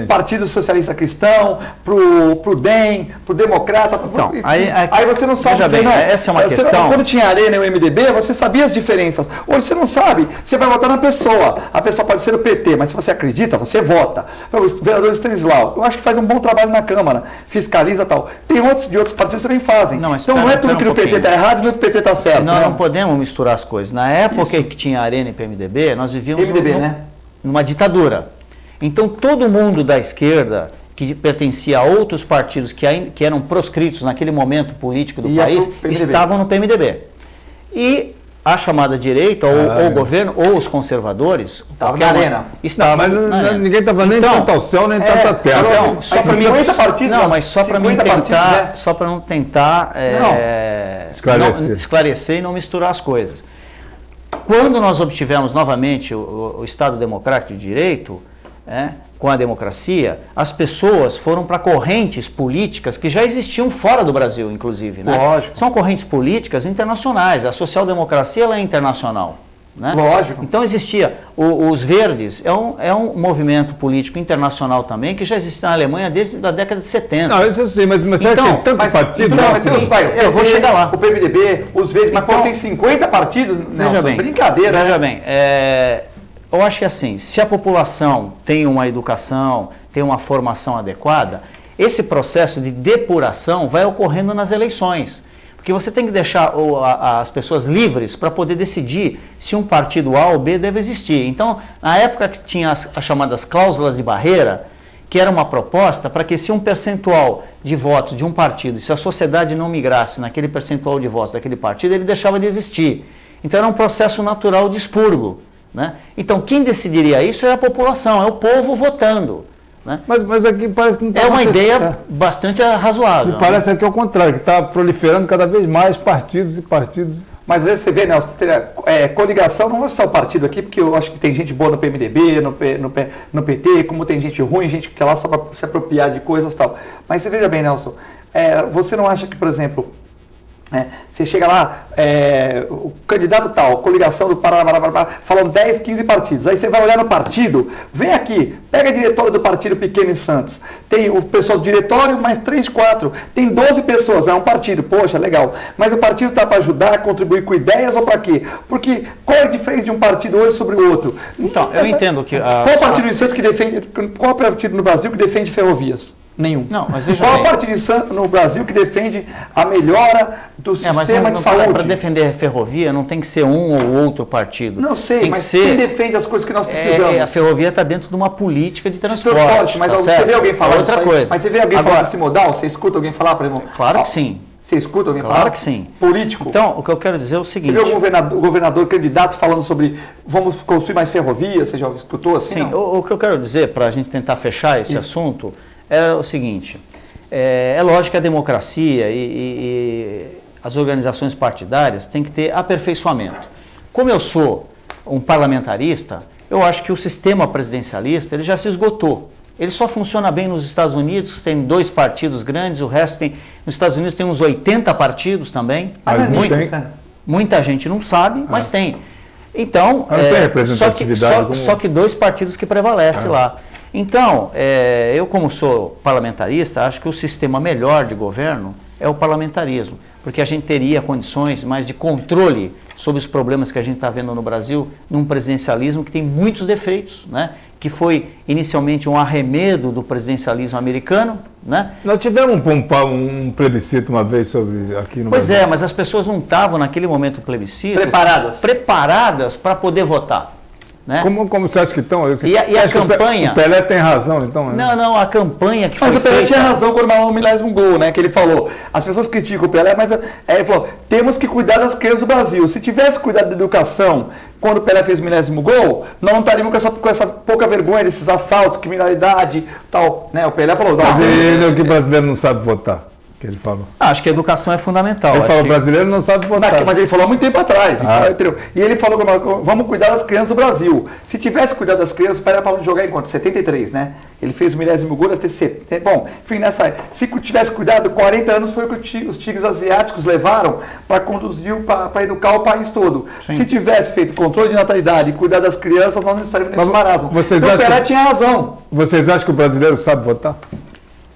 Partido Socialista Cristão, pro DEM, pro Democrata. Então, aí você não sabe. Veja bem, essa é uma questão. Quando tinha Arena e o MDB, você sabia as diferenças. Hoje você não sabe. Você vai votar na pessoa. A pessoa pode ser do PT, mas se você acredita, você vota. O vereador Stanislau, eu acho que faz um bom trabalho na Câmara, fiscaliza e tal. Tem outros de outros partidos que também fazem. Não, mas então não é tudo que no PT está errado e no PT está certo. Nós não podemos misturar as coisas. Na época que tinha Arena e PMDB, nós vivíamos numa ditadura. Então todo mundo da esquerda que pertencia a outros partidos que eram proscritos naquele momento político do país, estavam no PMDB. E a chamada direita, ou o governo, ou os conservadores, estavam mas ninguém estava nem tanto ao céu, nem tanto à terra. Então, só para mim tentar, só para não tentar esclarecer e não misturar as coisas. Quando nós obtivemos novamente o Estado Democrático de Direito, com a democracia, as pessoas foram para correntes políticas que já existiam fora do Brasil, inclusive. Né? Lógico. São correntes políticas internacionais. A social-democracia ela é internacional. Né? Lógico. Então existia, os Verdes é um movimento político internacional também, que já existe na Alemanha desde a década de 70. Não, isso eu sei, mas então, tem tanto partido. Eu vou chegar lá. O PMDB, os Verdes, mas tem 50 partidos. Veja bem, brincadeira. Veja bem, eu acho que assim, se a população tem uma educação, tem uma formação adequada, esse processo de depuração vai ocorrendo nas eleições. Porque você tem que deixar as pessoas livres para poder decidir se um partido A ou B deve existir. Então, na época que tinha as chamadas cláusulas de barreira, que era uma proposta para que se um percentual de votos de um partido, se a sociedade não migrasse naquele percentual de votos daquele partido, ele deixava de existir. Então, era um processo natural de expurgo. Né? Então, quem decidiria isso é a população, é o povo votando. Né? Mas aqui parece que não está uma ideia bastante razoável. Me parece aqui ao contrário, que está proliferando cada vez mais partidos e partidos. Mas às vezes você vê, Nelson, coligação, não vou citar o partido aqui, porque eu acho que tem gente boa no PMDB, no PT, como tem gente ruim, gente que, sei lá, só para se apropriar de coisas e tal. Mas você veja bem, Nelson, você não acha que, por exemplo, você chega lá, o candidato tal, coligação do Paraná, falando 10, 15 partidos. Aí você vai olhar no partido, vem aqui, pega a diretório do partido pequeno em Santos. Tem o pessoal do diretório, mais 3, 4. Tem 12 pessoas, é um partido, poxa, legal. Mas o partido está para ajudar, contribuir com ideias ou para quê? Porque qual é a diferença de um partido hoje sobre o outro? Então, eu entendo que... Qual o partido em Santos que defende... Qual o partido no Brasil que defende ferrovias? Nenhum. Não, mas veja qual partido no Brasil que defende a melhora do sistema de saúde? Para defender a ferrovia não tem que ser um ou outro partido. Não sei, mas quem defende as coisas que nós precisamos? A ferrovia está dentro de uma política de transporte. Mas você vê alguém falar outra coisa. Mas você vê alguém falar desse modal? Você escuta alguém falar, por exemplo? Claro que sim. Você escuta alguém falar? Claro que sim. Político? Então, o que eu quero dizer é o seguinte... Você viu o governador candidato falando sobre vamos construir mais ferrovias? Você já escutou assim? Sim, o que eu quero dizer, para a gente tentar fechar esse assunto, é o seguinte... É lógico que a democracia e as organizações partidárias têm que ter aperfeiçoamento. Como eu sou um parlamentarista, eu acho que o sistema presidencialista ele já se esgotou. Ele só funciona bem nos Estados Unidos, tem 2 partidos grandes, o resto tem... Nos Estados Unidos tem uns 80 partidos também. Muita gente não sabe, mas tem. Então, só que 2 partidos que prevalecem lá. Então, eu como sou parlamentarista, acho que o sistema melhor de governo é o parlamentarismo, porque a gente teria condições mais de controle sobre os problemas que a gente está vendo no Brasil, num presidencialismo que tem muitos defeitos, né? Que foi inicialmente um arremedo do presidencialismo americano, né? Nós tivemos um plebiscito uma vez sobre aqui no Brasil. Pois é, mas as pessoas não estavam naquele momento do plebiscito preparadas para poder votar. Né? Como você acha que estão? E a campanha... O Pelé tem razão, então? Não, a campanha que mas foi o Pelé feita... tinha razão quando marcou o milésimo gol, né? Que ele falou, as pessoas criticam o Pelé, mas ele falou, temos que cuidar das crianças do Brasil. Se tivesse cuidado da educação quando o Pelé fez o milésimo gol, nós não estaríamos com essa pouca vergonha desses assaltos, criminalidade, tal. Né? O Pelé falou... Mas ele é o que o brasileiro não sabe votar. Que ele falou. Acho que a educação é fundamental. Ele falou, brasileiro não sabe votar. Mas ele falou há muito tempo atrás. E ele falou, vamos cuidar das crianças do Brasil. Se tivesse cuidado das crianças, o Pelé para jogar em quanto? 73, né? Ele fez o milésimo gol, deve ter 70. Bom, enfim, se tivesse cuidado, 40 anos foi o que os tigres asiáticos levaram para conduzir, para educar o país todo. Sim. Se tivesse feito controle de natalidade e cuidar das crianças, nós não estaríamos nesse marasmo. Então o Pelé tinha razão. Vocês acham que o brasileiro sabe votar?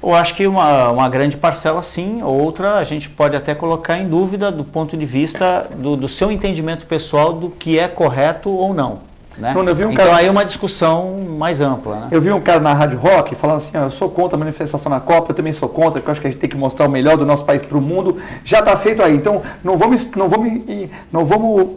Eu acho que uma grande parcela sim, outra a gente pode até colocar em dúvida do ponto de vista do seu entendimento pessoal do que é correto ou não. Né? Então aí é uma discussão mais ampla. Né? Eu vi um cara na Rádio Rock falando assim, eu sou contra a manifestação na Copa, eu também sou contra, porque eu acho que a gente tem que mostrar o melhor do nosso país para o mundo. Já está feito aí, então não vamos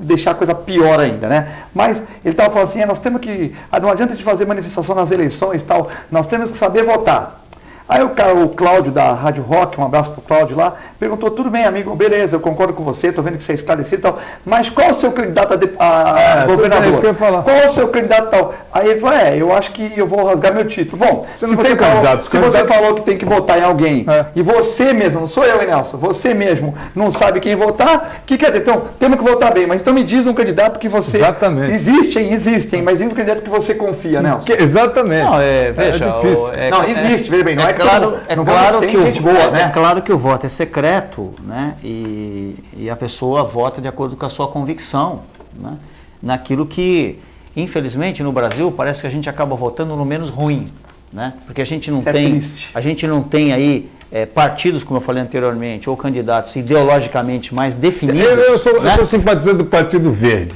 deixar a coisa pior ainda, né? Mas ele estava falando assim, nós temos que, não adianta de fazer manifestação nas eleições e tal, nós temos que saber votar. Aí o Cláudio da Rádio Rock, um abraço pro Cláudio lá, perguntou, tudo bem, amigo, beleza, eu concordo com você, estou vendo que você é esclarecido e tal, mas qual o seu candidato a governador? É, qual o seu candidato tal? Aí ele falou, eu acho que eu vou rasgar meu título. Bom, se você falou que tem que votar em alguém, e você mesmo, não sou eu, hein, Nelson, você mesmo não sabe quem votar, o que quer dizer? Então, temos que votar bem, mas então me diz um candidato que você... Exatamente. Existem, mas diz um candidato que você confia, Nelson. Exatamente. Não, veja... difícil. Não, existe, veja bem, não é claro que o voto é secreto, né? E a pessoa vota de acordo com a sua convicção, né? Naquilo que, infelizmente, no Brasil, parece que a gente acaba votando no menos ruim, né? Porque a gente não tem aí partidos, como eu falei anteriormente, ou candidatos ideologicamente mais definidos. Eu sou simpatizante do Partido Verde.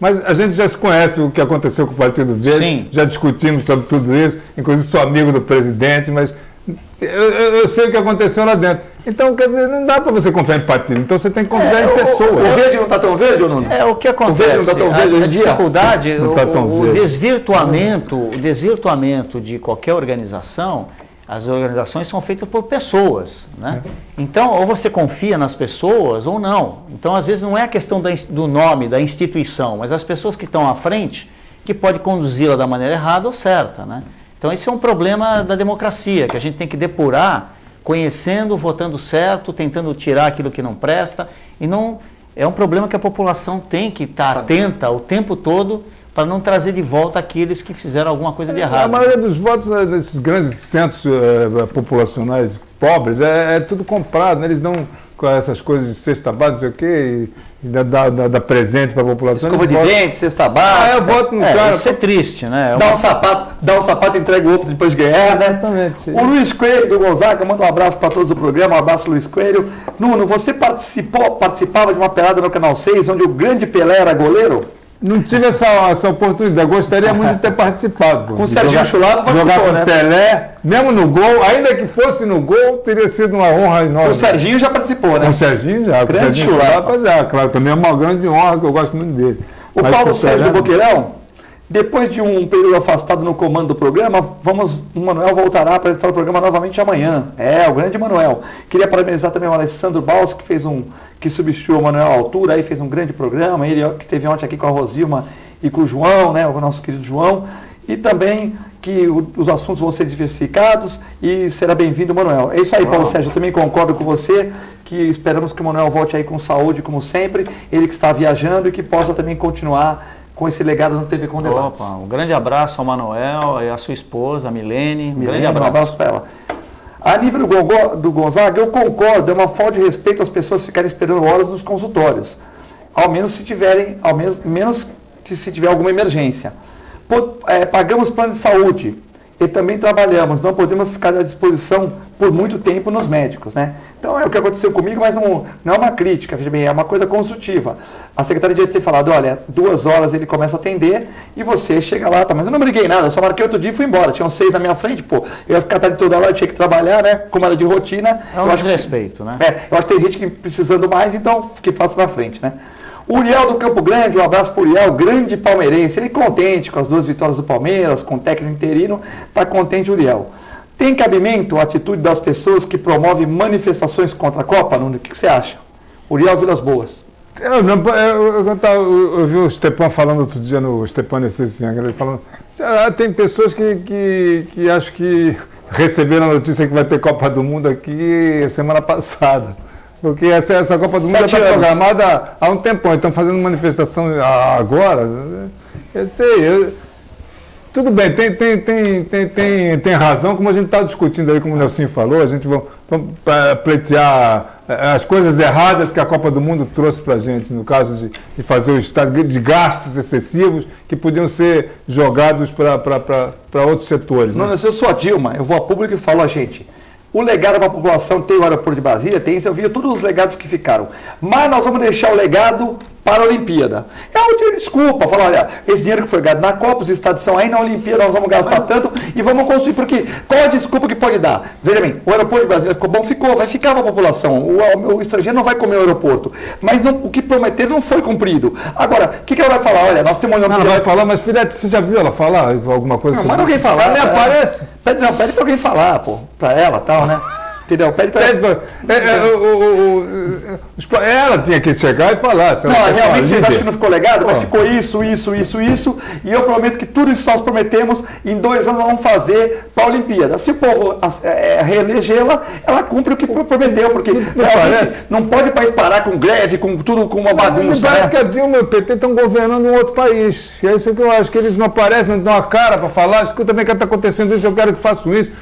Mas a gente já se conhece o que aconteceu com o Partido Verde. Sim. Já discutimos sobre tudo isso, inclusive sou amigo do presidente, mas eu sei o que aconteceu lá dentro. Então, quer dizer, não dá para você confiar em partido, então você tem que confiar em pessoas. O verde não está tão verde ou não? O que acontece? O verde não está tão verde hoje em dia? A dificuldade, o desvirtuamento de qualquer organização, as organizações são feitas por pessoas, né? Então, ou você confia nas pessoas ou não. Então, às vezes, não é a questão do nome, da instituição, mas as pessoas que estão à frente que pode conduzi-la da maneira errada ou certa, né? Então, esse é um problema da democracia, que a gente tem que depurar, conhecendo, votando certo, tentando tirar aquilo que não presta. E não é um problema que a população tem que estar atenta o tempo todo para não trazer de volta aqueles que fizeram alguma coisa de errado. A maioria dos votos desses grandes centros populacionais pobres é tudo comprado, né? Eles dão com essas coisas de cesta básica, não sei o quê, e dá presente para a população. Escova de dente, cesta básica. Eu voto no cara. Isso é triste, né? Dá um sapato e entrega o outro depois de ganhar, né? Exatamente. O Luiz Coelho do Gonzaga manda um abraço para todos do programa, um abraço, Luiz Coelho. Nuno, você participava de uma pelada no Canal 6, onde o grande Pelé era goleiro? Não tive essa oportunidade, gostaria muito de ter participado. Com o Serginho Chulapa participou, jogar com né? Pelé, mesmo no gol, ainda que fosse no gol, teria sido uma honra enorme. O Serginho já participou, né? Com o Serginho já, com o Serginho Chulapa já, claro, também é uma grande honra, que eu gosto muito dele. O Paulo Sérgio do Boqueirão, depois de um período afastado no comando do programa, o Manuel voltará a apresentar o programa novamente amanhã. O grande Manuel. Queria parabenizar também o Alessandro Baus, que substituiu o Manuel à altura, aí fez um grande programa, ele que esteve ontem aqui com a Rosilma e com o João, né, o nosso querido João, e também que os assuntos vão ser diversificados e será bem-vindo, Manuel. É isso aí, Paulo Sérgio, eu também concordo com você, que esperamos que o Manuel volte aí com saúde, como sempre, ele que está viajando e que possa também continuar com esse legado no TV Com Debates. Um grande abraço ao Manuel e à sua esposa, a Milene. Grande abraço. Um abraço para ela. A nível do Gonzaga, eu concordo, é uma falta de respeito as pessoas ficarem esperando horas nos consultórios. Ao menos se tiver alguma emergência. Pagamos plano de saúde e também trabalhamos, não podemos ficar à disposição por muito tempo nos médicos, né? Então é o que aconteceu comigo, mas não é uma crítica, veja bem, é uma coisa construtiva. A secretaria devia ter falado, olha, 2 horas ele começa a atender e você chega lá, tá? Mas eu não briguei nada, eu só marquei outro dia e fui embora. Tinham 6 na minha frente, eu ia ficar a tarde toda lá, eu tinha que trabalhar, né? Como era de rotina. É um desrespeito, né? Eu acho que tem gente que precisando mais, então que faça na frente, né? O Uriel do Campo Grande, um abraço para o Uriel, grande palmeirense, ele contente com as 2 vitórias do Palmeiras, com o técnico interino, está contente o Uriel. Tem cabimento a atitude das pessoas que promovem manifestações contra a Copa, Nuno? O que você acha? Uriel Vilas Boas. Eu vi o Stepan falando outro dia no Stepan ele falando, tem pessoas que acho que receberam a notícia que vai ter Copa do Mundo aqui semana passada. Porque essa Copa do Mundo já está programada há um tempão, estão fazendo manifestação agora. Eu sei, tudo bem, tem razão, como a gente está discutindo aí, como o Nelson falou, a gente vai pleitear as coisas erradas que a Copa do Mundo trouxe para a gente, no caso de fazer o estado de gastos excessivos que podiam ser jogados para outros setores. Não, eu sou a Dilma, eu vou a público e falo, gente, o legado para a população tem o aeroporto de Brasília, tem isso, eu vi todos os legados que ficaram. Mas nós vamos deixar o legado para a Olimpíada. Desculpa, falar, olha, esse dinheiro que foi gastado na Copa, os estados são aí, na Olimpíada nós vamos gastar tanto e vamos construir, porque qual a desculpa que pode dar? Veja bem, o aeroporto de Brasília ficou bom, vai ficar para a população, o estrangeiro não vai comer o aeroporto, mas o que prometeram não foi cumprido. Agora, o que ela vai falar? Olha, nós temos uma Olimpíada... Ela vai falar, mas filha, você já viu ela falar alguma coisa? Não, manda alguém falar. Ela nem aparece. Pede para alguém falar, pô, para ela e tal, né? Entendeu? Ela tinha que chegar e falar. Realmente vocês acham que não ficou legado? Mas ficou isso, e eu prometo que tudo isso que nós prometemos, em 2 anos nós vamos fazer para a Olimpíada. Se o povo reelegê-la, ela cumpre o que prometeu, porque não pode o país parar com greve, com tudo, com uma bagunça. Parece que a Dilma e o PT estão governando um outro país. É isso que eu acho, que eles não aparecem, não dão a cara para falar, escuta bem que está acontecendo isso, eu quero que façam isso.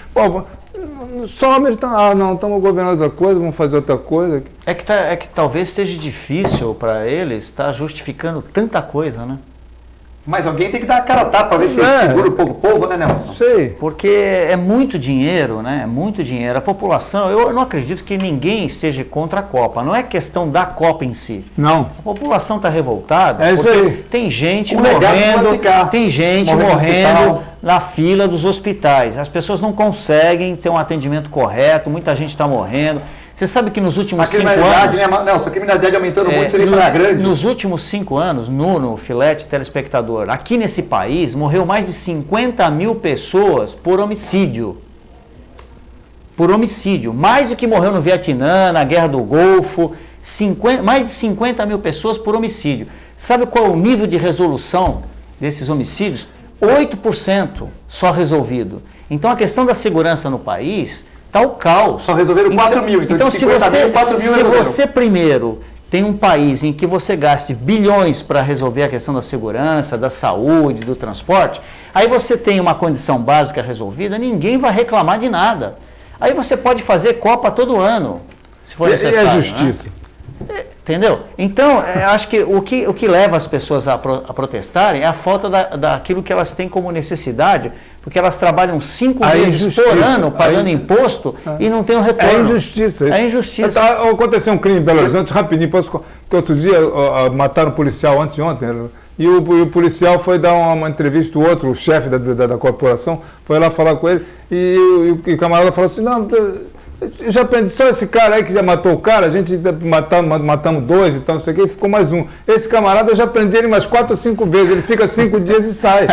Some, estamos governando outra coisa, vamos fazer outra coisa. É que talvez esteja difícil para eles estar justificando tanta coisa, né? Mas alguém tem que dar a cara a tapa para ver se segura um pouco o povo, né, Nelson? Sei. Porque é muito dinheiro, né? É muito dinheiro. A população, eu não acredito que ninguém esteja contra a Copa. Não é questão da Copa em si. Não. A população está revoltada. É isso aí. Tem gente morrendo, tem gente morrendo na fila dos hospitais. As pessoas não conseguem ter um atendimento correto, muita gente está morrendo. Você sabe que nos últimos 5 anos... Nelson, a criminalidade aumentando muito, seria para grande. Nos últimos 5 anos, Nuno, Filete, telespectador, aqui nesse país morreu mais de 50 mil pessoas por homicídio. Por homicídio. Mais do que morreu no Vietnã, na Guerra do Golfo. Mais de 50 mil pessoas por homicídio. Sabe qual é o nível de resolução desses homicídios? 8% só resolvido. Então a questão da segurança no país... Está o caos. Só resolveram 4 mil. Então se você primeiro tem um país em que você gaste bilhões para resolver a questão da segurança, da saúde, do transporte, aí você tem uma condição básica resolvida, ninguém vai reclamar de nada. Aí você pode fazer Copa todo ano, se for necessário. E a justiça? Né? Entendeu? Então, acho que o que leva as pessoas a protestarem é a falta daquilo que elas têm como necessidade, porque elas trabalham 5 meses por ano pagando imposto e não tem um retorno. É injustiça. É injustiça. Aconteceu um crime em Belo Horizonte, rapidinho, que outro dia mataram um policial anteontem, e o policial foi dar uma entrevista, o chefe da corporação, foi lá falar com ele, e o camarada falou assim, não... Eu já aprendi, só esse cara aí que já matou o cara, a gente matamos 2 e tal, não sei o que, ficou mais um. Esse camarada eu já aprendi ele mais 4 ou 5 vezes, ele fica 5 dias e sai.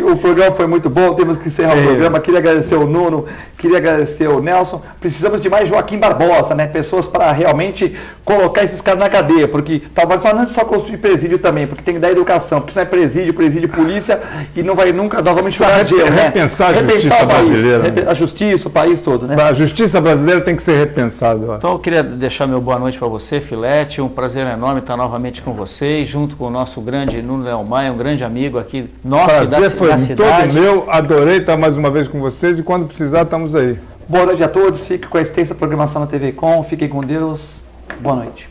O programa foi muito bom, temos que encerrar o programa. Queria agradecer o Nuno, queria agradecer o Nelson. Precisamos de mais Joaquim Barbosa, né? Pessoas para realmente colocar esses caras na cadeia, porque talvez não é só construir presídio também, porque tem que dar educação, porque isso é presídio, polícia, e não vai nunca, nós vamos enxugar gelo, né? Repensar a justiça brasileira. A justiça, o país todo, né? A justiça brasileira tem que ser repensada. Então eu queria deixar meu boa noite para você, Filete, um prazer enorme estar novamente com vocês, junto com o nosso grande Nuno Leão Maia, um grande amigo aqui nosso prazer foi da cidade. Todo meu, adorei estar mais uma vez com vocês e quando precisar estamos aí. Boa noite a todos, fique com a extensa programação na TV Com, fiquem com Deus, boa noite.